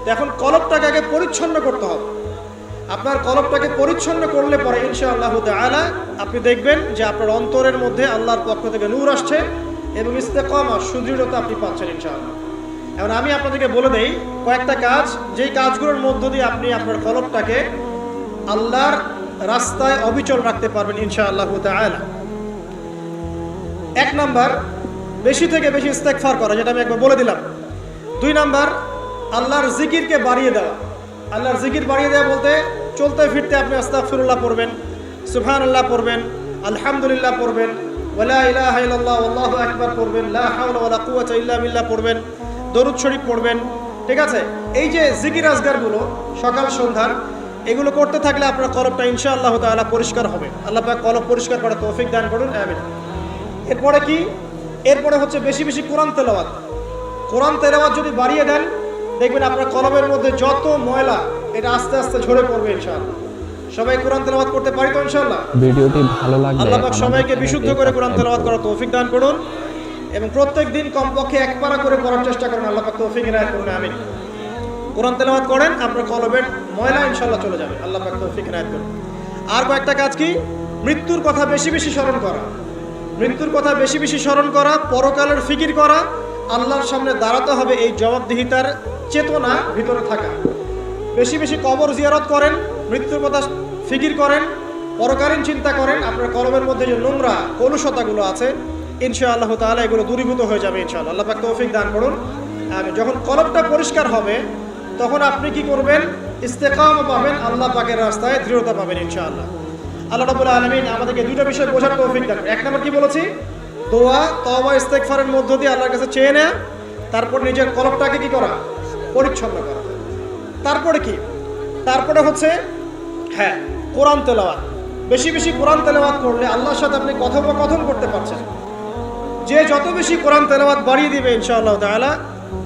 তো এখন কলবটাকে আগে পরিচ্ছন্ন করতে হবে। আপনার কলবটাকে পরিচ্ছন্ন করলে পরে ইনশাআল্লাহ তাআলা আপনি দেখবেন যে আপনার অন্তরের মধ্যে আল্লাহর পক্ষ থেকে নূর আসছে এবং ইস্তেকামা, সুদৃঢ়তা আপনি পাচ্ছেন ইনশাআল্লাহ। এখন আমি আপনাদেরকে বলে দেই কয়েকটা কাজ, যেই কাজগুলোর মধ্য দিয়ে আপনি আপনার কলবটাকে আল্লাহর রাস্তায় অবিচল রাখতে পারবেন ইনশাআল্লাহ তাআলা। 1 নাম্বার, বেশি থেকে বেশি ইস্তেগফার করা, যেটা আমি একবার বলে দিলাম। 2 নাম্বার, আল্লাহর জিকিরকে বাড়িয়ে দেওয়া। আল্লাহর জিকির বাড়িয়ে দেওয়া বলতে চলতে ফিরতে আপনি আস্তাগফিরুল্লাহ পড়বেন, সুবহানাল্লাহ পড়বেন, আলহামদুলিল্লাহ পড়বেন, ওয়ালা ইলাহা ইল্লাল্লাহ আল্লাহু আকবার পড়বেন, লা হাওলা ওয়ালা কুওয়াতা ইল্লা বিল্লাহ পড়বেন, দরুদ শরীফ পড়বেন। ঠিক আছে? এই যে জিকির আজগারগুলো সকাল সন্ধ্যার, এগুলো করতে থাকলে আপনার কলবটা ইনশাআল্লাহ তাআলা পরিষ্কার হবে। আল্লাহ পাক কলব পরিষ্কার করার তৌফিক দান করুন, আমিন। এরপরে কি? এরপরে হচ্ছে বেশি বেশি কোরআন তেলাওয়াত। কোরআন তেলাওয়াত যদি বাড়িয়ে দেন দেখবেন আপনার কলমের মধ্যে যত ময়লা এটা আস্তে আস্তে ঝরে পড়বে ইনশাআল্লাহ। সবাই কোরআন তেলাওয়াত করতে পারি তো ইনশাআল্লাহ? ভিডিওটি ভালো লাগলে আল্লাহ পাক সবাইকে বিশুদ্ধ করে কোরআন তেলাওয়াত করার তৌফিক দান করুন এবং প্রত্যেক দিন কমপক্ষে এক পারা করে পড়ার চেষ্টা করুন। আল্লাহ পাক তৌফিক ইনায়াত করুন, আমিন। কোরআন তেলাওয়াত করেন, আপনার কলবের ময়লা ইনশাআল্লাহ চলে যাবে। আল্লাহ পাক তৌফিক ইনায়াত করুন। আর কয়েকটা কাজ কি? মৃত্যুর কথা বেশি বেশি স্মরণ করা, মৃত্যুর কথা বেশি বেশি স্মরণ করা, পরকালের ফিকির করা, আল্লাহর সামনে দাঁড়াতে হবে এই জবাবদিহিতার চেতনা ভিতরে থাকা। বেশি বেশি কবর জিয়ারত করেন, মৃত্যুর কথা ফিকির করেন, পরকালীন চিন্তা করেন। আপনার কলমের মধ্যে যে নোংরা কলুষতাগুলো আছে ইনশাআল্লাহ তাআলা এগুলো দূরীভূত হয়ে যাবে ইনশাআল্লাহ। আল্লাহ পাক তৌফিক দান করুন। যখন কলবটা পরিষ্কার হবে তখন আপনি কি করবেন? ইস্তেকামা পাবেন, আল্লাহ পাকের রাস্তায় দৃঢ়তা পাবেন ইনশাআল্লাহ। আল্লাহ রাব্বুল আলামিন আমাদেরকে দুটো বিষয় বোঝার তৌফিক দান করুন। এক নম্বর কি বলেছি? দোয়া, তওবা, ইস্তেগফারের মধ্য দিয়ে আল্লাহর কাছে চেয়ে নেয়া, তারপর নিজের কলবটাকে কি করা? পরিচ্ছন্ন করা। তারপরে কি? তারপরে হচ্ছে কোরআন তেলাওয়াত। বেশি বেশি কোরআন তেলাওয়াত করলে আল্লাহর সাথে আপনি কথোপকথন করতে পারছেন। যে যত বেশি কোরআন তেলাওয়াত বাড়িয়ে দিবে ইনশাআল্লাহ তাআলা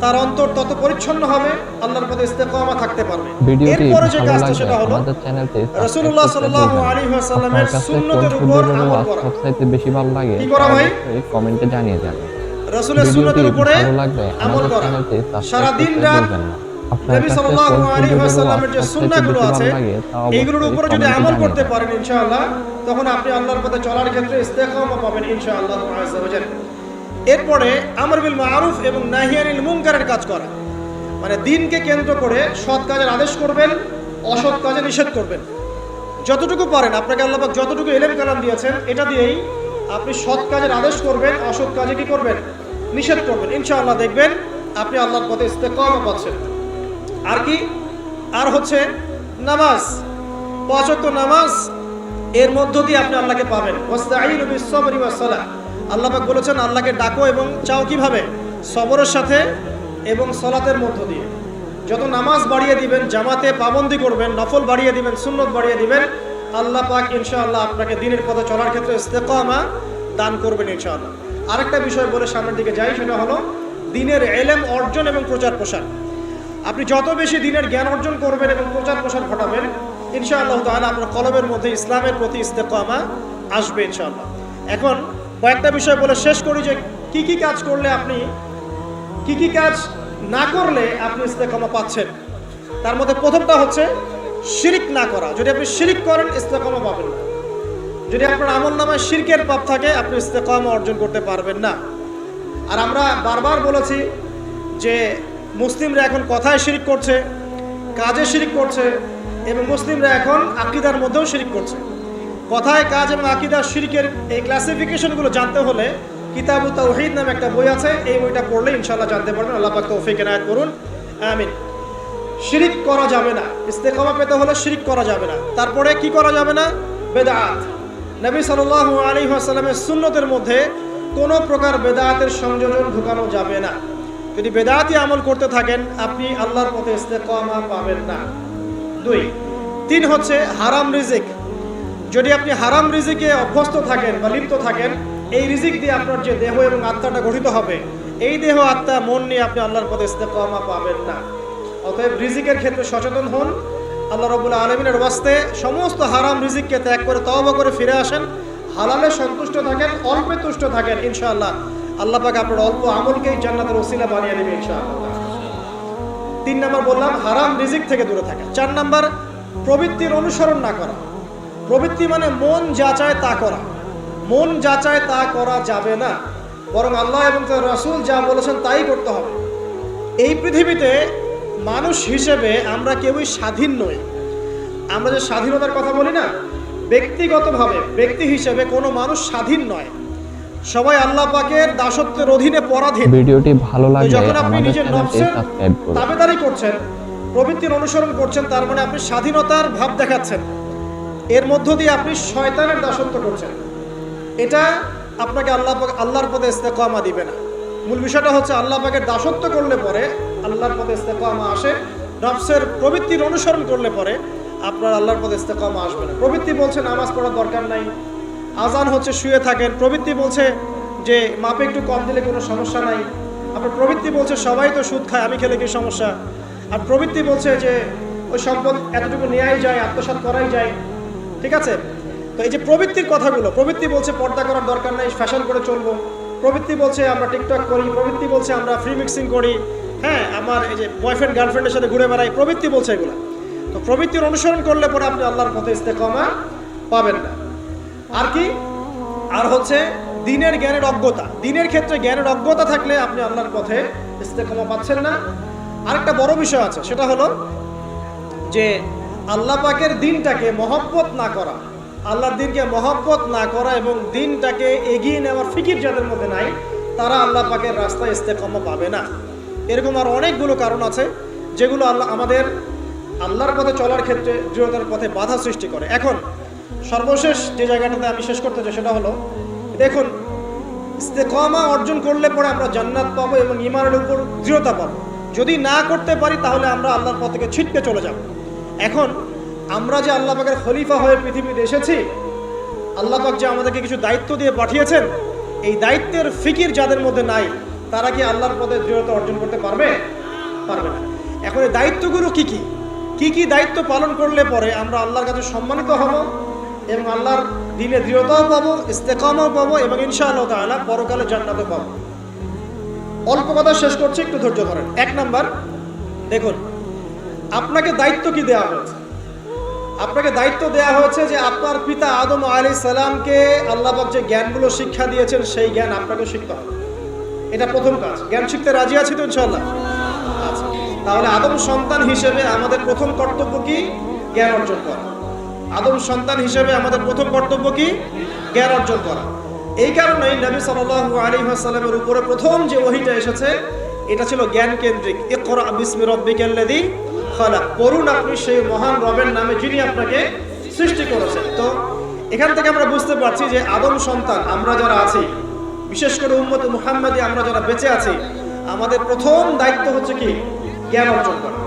তার অন্তর তত পরিচ্ছন্ন হবে, আল্লাহর পথে ইস্তেকামা থাকতে পারবে। এরপরে যে কাজটা সেটা হলো রাসূলুল্লাহ সাল্লাল্লাহু আলাইহি ওয়াসাল্লামের সুন্নতের উপর আমল করা। সবচেয়ে বেশি ভালো লাগে কি করা ভাই? কমেন্টে জানিয়ে দেন। রাসূলের সুন্নতের উপরে আমল করা। সারা দিন রাত নবী সাল্লাল্লাহু আলাইহি ওয়াসাল্লামের যে সুন্নাহগুলো আছে এইগুলোর উপরে যদি আমল করতে পারেন ইনশাআল্লাহ তখন আপনি আল্লাহর পথে চলার ক্ষেত্রে ইস্তেকামা পাবেন ইনশাআল্লাহ আযজা ওয়া জাল। এরপরে আমর বিল মারুফ এবং নাহি আনিল মুনকারের কাজ করা, মানে দিনকে কেন্দ্র করে সৎ কাজের আদেশ করবেন, অসৎ কাজে নিষেধ করবেন। যতটুকু পারেন, আপনাকে আল্লাহ পাক যতটুকু ইলম কালাম দিয়েছেন এটা দিয়েই আপনি সৎ কাজের আদেশ করবেন, অসৎ কাজে কি করবেন? নিষেধ করবেন। ইনশাআল্লাহ দেখবেন আপনি আল্লাহর পথে ইস্তেকামা পাচ্ছেন। আর কি? আর হচ্ছে নামাজ, 5 ওয়াক্ত নামাজ, এর মধ্য দিয়ে আপনি আল্লাহকে পাবেন। ওয়াস্তাঈনু বিস-সাবরি ওয়াস-সালাহ। আল্লাহ পাক বলেছেন আল্লাহকে ডাকো এবং চাও কিভাবে? সবরের সাথে এবং সালাতের মধ্য দিয়ে। যত নামাজ বাড়িয়ে দিবেন, জামাতে পাবন্দি করবেন, নফল বাড়িয়ে দিবেন, সুন্নত বাড়িয়ে দিবেন, আল্লাহ পাক ইনশাআল্লাহ আপনাকে দ্বীনের পথে চলার ক্ষেত্রে ইস্তেকামা দান করবেন ইনশাআল্লাহ। আরেকটা বিষয় বলে সামনের দিকে যাই, সেটা হলো দ্বীনের ইলম অর্জন এবং প্রচার প্রসার। আপনি যত বেশি দ্বীনের জ্ঞান অর্জন করবেন এবং প্রচার প্রসার ঘটাবেন ইনশাআল্লাহ তাআলা আপনার কলবের মধ্যে ইসলামের প্রতি ইস্তেকামা আসবে ইনশাআল্লাহ। এখন কয়েকটা বিষয় বলে শেষ করি যে কি কি কাজ করলে আপনি, কি কি কাজ না করলে আপনি ইস্তেকামা পাচ্ছেন। তার মধ্যে প্রথমটা হচ্ছে শিরিক না করা। যদি আপনি শিরিক করেন ইস্তেকামা পাবেন না। যদি আপনার আমলনামায় শিরকের পাপ থাকে আপনি ইস্তেকামা অর্জন করতে পারবেন না। আর আমরা বারবার বলেছি যে মুসলিমরা এখন কথায় শিরিক করছে, কাজে শিরিক করছে এবং মুসলিমরা এখন আকীদার মধ্যেও শিরিক করছে। কথায়, কাজ এবং আকীদার শিরকের এই ক্লাসিফিকেশনগুলো জানতে হলে কিতাবুত তাওহীদ নামে একটা বই আছে, এই বইটা পড়লে ইনশাআল্লাহ জানতে পারবেন। আল্লাহ পাক তৌফিক ইনায়াত করুন, আমিন। শিরিক করা যাবে না, ইস্তেকামা পেতে হলে শিরিক করা যাবে না। তারপরে কি করা যাবে না? বেদাত। নবী সাল্লাল্লাহু আলাইহি ওয়াসাল্লামের সুন্নতের মধ্যে কোনো প্রকার বেদাতের সংযোজন ঢোকানো যাবে না। যদি বেদাতি আমল করতে থাকেন আপনি আল্লাহর পথে ইস্তেকামা পাবেন না। 2, 3 হচ্ছে হারাম রিজিক। যদি আপনি হারাম রিজিকে অভ্যস্ত থাকেন বা লিপ্ত থাকেন, এই রিজিক দিয়ে আপনার যে দেহ এবং আত্মাটা গঠিত হবে, এই দেহ আত্মা মন নিয়ে আপনি আল্লাহর পথে ইস্তেকামা পাবেন না। অতএব রিজিকের ক্ষেত্রে সচেতন হন। আল্লাহ রাব্বুল আলামিনের ওয়াস্তে সমস্ত হারাম রিজিককে ত্যাগ করে তওবা করে ফিরে আসেন, হালালে সন্তুষ্ট থাকেন, অল্পে তুষ্ট থাকেন। ইনশাআল্লাহ আল্লাহ পাক আপনার অল্প আমলকেই জান্নাতের ওসিলা বানিয়ে দেবে ইনশাআল্লাহ। 3 নাম্বার বললাম হারাম রিজিক থেকে দূরে থাকা। 4 নাম্বার প্রবৃত্তির অনুসরণ না করা। প্রবৃত্তি মানে মন যা চায় তা করা। মন যা চায় তা করা যাবে না, বরং আল্লাহ এবং তার রাসূল যা বলেছেন তাই করতে হবে। এই পৃথিবীতে মানুষ হিসেবে আমরা কেউই স্বাধীন নই। আমরা যে স্বাধীনতার কথা বলি না, ব্যক্তিগতভাবে ব্যক্তি হিসেবে কোনো মানুষ স্বাধীন নয়। সবাই আল্লাহ পাকের দাসত্বের অধীনে পরাধীন। ভিডিওটি ভালো লাগলে যখন আপনি আমাদের নিজের চ্যানেলটি নফসের সাবস্ক্রাইব করুন। তাবেদারি করছেন, প্রবৃত্তির অনুসরণ করছেন, তার মানে আপনি স্বাধীনতার ভাব দেখাচ্ছেন। এর মধ্য দিয়ে আপনি শয়তানের দাসত্ব করছেন। এটা আপনাকে আল্লাহর পথে ইস্তেকামা দিবে না। মূল বিষয়টা হচ্ছে আল্লাহ পাকের দাসত্ব করলে পরে আল্লাহর পথে ইস্তেকামা আসে। নফসের প্রবৃত্তির অনুসরণ করলে পরে আপনার আল্লাহর পথে ইস্তেকামা আসবে না। প্রবৃত্তি বলছে নামাজ পড়ার দরকার নাই, আজান হচ্ছে শুয়ে থাকেন। প্রবৃত্তি বলছে যে মাপে একটু কম দিলে কোনো সমস্যা নাই। আপনার প্রবৃত্তি বলছে সবাই তো সুদ খায়, আমি খেলে কি সমস্যা। আর প্রবৃত্তি বলছে যে ওই সম্পদ এতটুকু নেওয়াই যায়, আত্মসাৎ করাই যায়। ঠিক আছে? তো এই যে প্রবৃত্তির কথাগুলো, প্রবৃত্তি বলছে পর্দা করার দরকার নেই, ফ্যাশন করে চলবো। প্রবৃত্তি বলছে আমরা টিকটক করি। প্রবৃত্তি বলছে আমরা ফ্রি মিক্সিং করি। হ্যাঁ, আমার এই যে বয়ফ্রেন্ড গার্লফ্রেন্ডের সাথে ঘুরে বেড়াই। প্রবৃত্তি বলছে এগুলো। তো প্রবৃত্তির অনুসরণ করলে পরে আপনি আল্লাহর পথে ইস্তেকামা পাবেন না। আর কি? আর হচ্ছে দিনের জ্ঞানের অজ্ঞতা। দিনের ক্ষেত্রে জ্ঞানের অজ্ঞতা থাকলে আপনি আল্লাহর পথে ইস্তেকামা পাচ্ছেন না। আরেকটা বড় বিষয় আছে, সেটা হলো যে আল্লাহ পাকের দিনটাকে মহব্বত না করা, আল্লাহর দিনকে মহব্বত না করা এবং দিনটাকে এগিয়ে নেওয়ার ফিকির যাদের মধ্যে নাই, তারা আল্লাহ পাকের রাস্তায় ইস্তেকামা পাবে না। এরকম আর অনেকগুলো কারণ আছে যেগুলো আমাদের আল্লাহর পথে চলার ক্ষেত্রে দৃঢ়তার পথে বাধা সৃষ্টি করে। এখন সর্বশেষ যে জায়গাটাতে আমি শেষ করতে চাই সেটা হলো, দেখুন, ইস্তেকামা অর্জন করলে পরে আমরা জান্নাত পাবো এবং ঈমানের উপর দৃঢ়তা পাবো। যদি না করতে পারি তাহলে আমরা আল্লাহর পথ থেকে ছিটকে চলে যাব। এখন আমরা যে আল্লাহ পাকের খলিফা হয়ে পৃথিবীতে এসেছি, আল্লাহ পাক যে আমাদেরকে কিছু দায়িত্ব দিয়ে পাঠিয়েছেন, এই দায়িত্বের ফিকির যাদের মধ্যে নাই, তারা কি আল্লাহর পথে দৃঢ়তা অর্জন করতে পারবে? পারবে না। এখন এই দায়িত্বগুলো কি কি দায়িত্ব পালন করলে পরে আমরা আল্লাহর কাছে সম্মানিত হব এবং আল্লাহর দিনে দৃঢ়তাও পাবো, ইস্তেকামাও পাবো এবং ইনশাআল্লাহ তাআলা পরকালে জান্নাতও পাবো। অল্প কথা শেষ করছি, একটু ধৈর্য ধরেন। 1 নাম্বার, দেখুন, আপনাকে দায়িত্ব কি দেওয়া হয়েছে? আপনাকে দায়িত্ব দেওয়া হয়েছে যে আপনার পিতা আদম আলাইহিস সালামকে আল্লাহ পাক যে জ্ঞানগুলো শিক্ষা দিয়েছেন সেই জ্ঞান আপনাকে শিখতে হবে। এটা প্রথম কাজ। জ্ঞান শিখতে রাজি আছি তো ইনশাআল্লাহ? আচ্ছা, তাহলে আদম সন্তান হিসেবে আমাদের প্রথম কর্তব্য কি? জ্ঞান অর্জন করা। আদম সন্তান হিসেবে আমাদের প্রথম কর্তব্য কি? জ্ঞান অর্জন করা। এই কারণেই নবী সাল্লাল্লাহু আলাইহি ওয়াসাল্লামের উপরে প্রথম যে ওহীটা এসেছে এটা ছিল জ্ঞান কেন্দ্রিক। ইকরা বিসমি রাব্বিকাল্লাযী খালাক, পড়ুন আপনি সেই মহান রবের নামে যিনি আপনাকে সৃষ্টি করেছেন। তো এখান থেকে আমরা বুঝতে পারছি যে আদম সন্তান আমরা যারা আছি, বিশেষ করে উম্মতে মুহাম্মাদি আমরা যারা বেঁচে আছি, আমাদের প্রথম দায়িত্ব হচ্ছে কি? জ্ঞান অর্জন করা।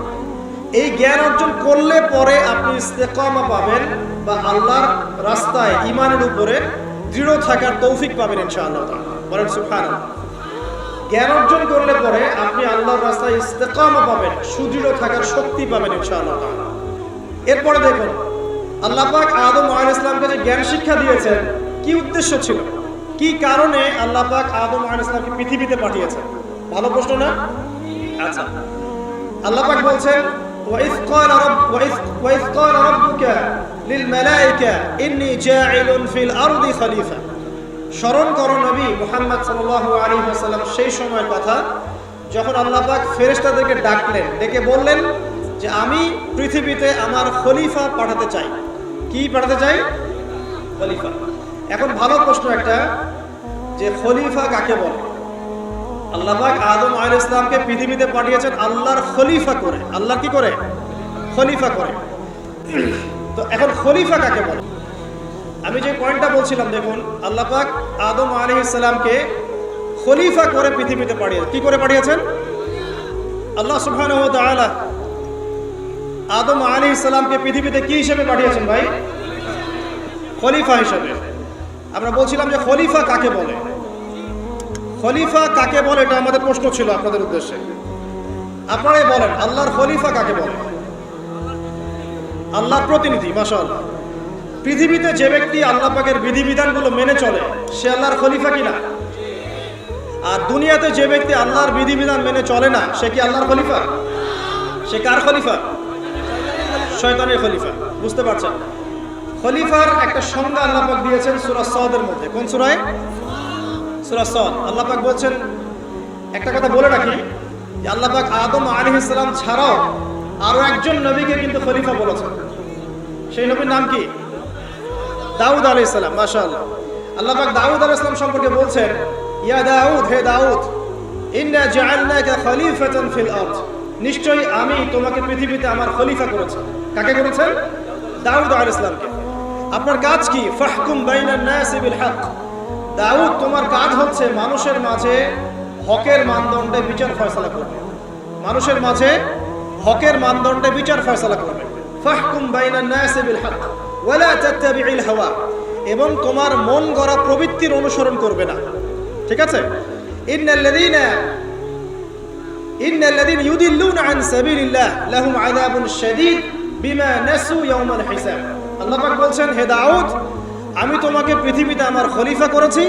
এই জ্ঞান অর্জন করলে পরে আপনি ইস্তেকামা পাবেন বা আল্লাহর রাস্তায় ঈমানের উপরে দৃঢ় থাকার তৌফিক পাবেন ইনশাআল্লাহ তাআলা। বলেন সুবহানাল্লাহ। জ্ঞান অর্জন করলে পরে আপনি আল্লাহর রাস্তায় ইস্তেকামা পাবেন, সুদৃঢ় থাকার শক্তি পাবেন ইনশাআল্লাহ তাআলা। এরপরে দেখুন, আল্লাহ পাক আদম আলাইহিস সালামকে যে জ্ঞান শিক্ষা দিয়েছেন, কি উদ্দেশ্য ছিল? কি কারণে আল্লাহ পাক আদম আলাইহিস সালামকে পৃথিবীতে পাঠিয়েছেন? ভালো প্রশ্ন না? আচ্ছা, আল্লাহ পাক বলছেন, وَإِذْ قَالَ رَبُّكَ لِلْمَلَائِكَةِ إِنِّي جَاعِلٌ فِي الْأَرْضِ خَلِيفَةً। স্মরণ করো নবী মুহাম্মদ সাল্লাল্লাহু আলাইহি ওয়াসাল্লাম সেই সময়ের কথা যখন আল্লাহ পাক ফেরেশতাদেরকে ডাকলেন, ডেকে বললেন যে আমি পৃথিবীতে আমার খলিফা পাঠাতে চাই। কি পাঠাতে চাই? খলিফা। এখন ভালো প্রশ্ন একটা, যে খলিফা কাকে বলে? আল্লাহ পাক আদম আলাইহিস সালামকে পৃথিবীতে পাঠিয়েছেন আল্লাহর খলিফা করে। আল্লাহ কি করে? খলিফা করে। তো এখন খলিফা কাকে বলে? আমি যে পয়েন্টটা বলছিলাম, দেখুন, আল্লাহ পাক আদম আলাইহিস সালামকে খলিফা করে পৃথিবীতে পাঠিয়েছেন। কি করে পাঠিয়েছেন? আল্লাহ সুবহানাহু ওয়া তাআলা আদম আলাইহিস সালামকে পৃথিবীতে কি হিসেবে পাঠিয়েছেন ভাই? খলিফা হিসেবে। আমরা বলছিলাম যে খলিফা কাকে বলে? খলিফা কাকে বলে এটা আমাদের প্রশ্ন ছিল আপনাদের উদ্দেশ্যে। আপনারাই বলেন, আল্লাহর খলিফা কাকে বলে? আল্লাহর প্রতিনিধি। মাশাআল্লাহ। পৃথিবীতে যে ব্যক্তি আল্লাহ পাকের বিধিবিধানগুলো মেনে চলে সে আল্লাহর খলিফা কিনা? আর দুনিয়াতে যে ব্যক্তি আল্লাহর বিধিবিধান মেনে চলে না সে কি আল্লাহর খলিফা? সে কার খলিফা? শয়তানের খলিফা। বুঝতে পারছেন? খলিফার একটা সংজ্ঞা আল্লাহ পাক দিয়েছেন সূরা সাদের মধ্যে। কোন সূরায়? সূরা সাদ। আল্লাহ পাক বলছেন, একটা কথা বলে রাখি, যে আল্লাহ পাক আদম আলাইহিস সালাম ছাড়াও আরো একজন নবীকে কিন্তু খলিফা বলেছেন। সেই নবীর নাম কি? দাউদ আলাইহিস সালাম। মাশাআল্লাহ। আল্লাহ পাক দাউদ আলাইহিস সালাম সম্পর্কে বলছেন, ইয়া দাউদ, হে দাউদ, ইন্না জাআলনাকা খলিফাতান ফিল আরদ, নিশ্চয়ই আমি তোমাকে পৃথিবীতে আমার খলিফা করেছি। কাকে করেছেন? দাউদ আলাইহিস সালামকে। আপনার কাজ কি? ফাহকুম বাইনান নাসি বিল হক, দাউদ তোমার কাজ হচ্ছে মানুষের মাঝে হকের মানদণ্ডে বিচার ফয়সালা করবে। মানুষের মাঝে হকের মানদণ্ডে বিচার ফয়সালা করবে। ফাহকুম বাইনান নাসি বিল হক ওয়ালা তাত্তাবিউল হাওয়া, এবং তোমার মন গড়া প্রবৃত্তির অনুসরণ করবে না। ঠিক আছে? ইন্নাল্লাযীনা ইউদিল্লুনা আন সাবিলিল্লাহ লাহুম আযাবুন শাদীদ বিমা নাসু ইয়াওমাল হিসাব। আল্লাহ পাক বলছেন, হে দাউদ, আমি তোমাকে পৃথিবীতে আমার খলিফা করেছি।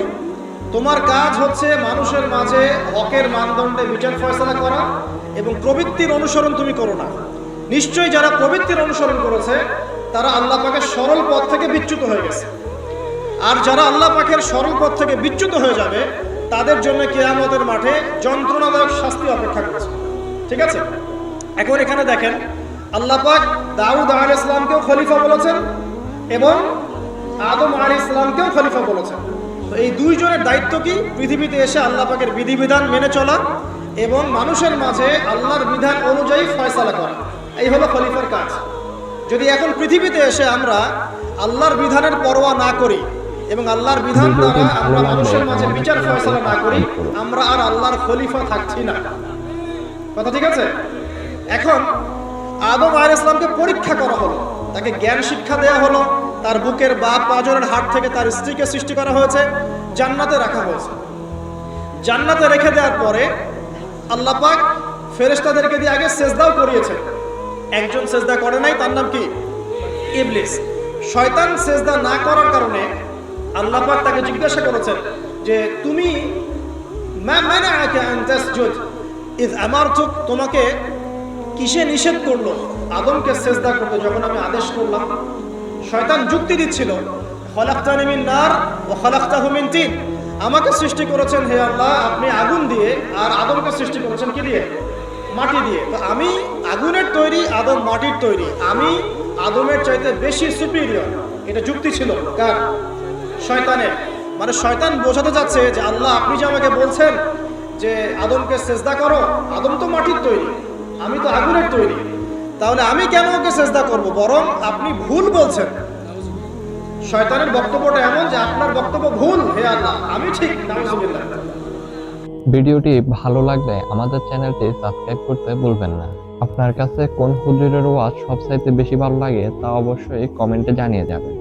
তোমার কাজ হচ্ছে মানুষের মাঝে হকের মানদণ্ডে বিচার ফয়সালা করা এবং প্রবৃত্তির অনুসরণ তুমি করো না। নিশ্চয়ই যারা প্রবৃত্তির অনুসরণ করেছে তারা আল্লাহ পাকের সরল পথ থেকে বিচ্যুত হয়ে গেছে। আর যারা আল্লাহ পাকের সরল পথ থেকে বিচ্যুত হয়ে যাবে তাদের জন্য কিয়ামতের মাঠে যন্ত্রণাদায়ক শাস্তি অপেক্ষা করছে। ঠিক আছে, এখন এখানে দেখেন আল্লাহ পাক দাউদ আলাইহিস সালামকেও খলিফা বলেছেন এবং আদম আলাইহিস সালামকেও খলিফা বলেছেন। তো এই দুইজনের দায়িত্ব কি? পৃথিবীতে এসে আল্লাহ পাকের বিধিবিধান মেনে চলা এবং মানুষের মাঝে আল্লাহর বিধান অনুযায়ী ফয়সালা করা, এই হলো খলিফার কাজ। যদি এখন পৃথিবীতে এসে আমরা আল্লাহর বিধানের পরোয়া না করি এবং আল্লাহর বিধান দ্বারা আমরা মানুষের মাঝে বিচার ফয়সালা না করি, আমরা আর আল্লাহর খলিফা থাকছি না। কথা ঠিক আছে? এখন আদম আলাইহিস সালামকে পরীক্ষা করা হলো, তাকে জ্ঞান শিক্ষা দেওয়া হলো, তার বুকের বাপ পাঁজরের হাট থেকে তার স্ত্রীকে সৃষ্টি করা হয়েছে, জান্নাতে রাখা হয়েছে। জান্নাতে রেখে দেওয়ার পরে আল্লাহ পাক ফেরেশতাদেরকে দিয়ে আগে সেজদাও করিয়েছেন। একজন সেজদা করে নাই, তার নাম কি? ইবলিস। শয়তান সেজদা না করার কারণে আল্লাহ পাক তাকে জিজ্ঞাসা করেছেন যে তুমি মা মানাআকা আন তাসজুদ ইয আমারতুক, তোমাকে কিসে নিষেধ করলো আদমকে সেজদা করতে যখন আমি আদেশ করলাম? শয়তান যুক্তি দিচ্ছিল, খলাকতানি মিন নার ওয়া খলাকতাহু মিন তিন, আমাকে সৃষ্টি করেছেন হে আল্লাহ আপনি আগুন দিয়ে, আর আদমকে সৃষ্টি করেছেন কি দিয়ে? মাটি দিয়ে। তো আমি আগুনের তৈরি, আদম মাটির তৈরি, আমি আদমের চাইতে বেশি সুপিরিয়র। এটা যুক্তি ছিল কার? শয়তানের। মানে শয়তান বোঝাতে যাচ্ছে যে আল্লাহ আপনি যে আমাকে বলছেন যে আদমকে সেজদা করো, আদম তো মাটির তৈরি, আমি তো আগুনের তৈরি, তাহলে আমি কেন ওকে সেজদা করব? বরং আপনি ভুল বলছেন। শয়তানের বক্তব্যটা এমন যে আপনার বক্তব্য ভুল, হে আল্লাহ আমি ঠিক। নাউজুবিল্লাহ। ভিডিওটি ভালো লাগলে আমাদের চ্যানেলটি সাবস্ক্রাইব করতে ভুলবেন না। আপনার কাছে কোন হুজুরের ওয়াজ সবচাইতে বেশি ভালো লাগে তা অবশ্যই কমেন্টে জানিয়ে যাবেন।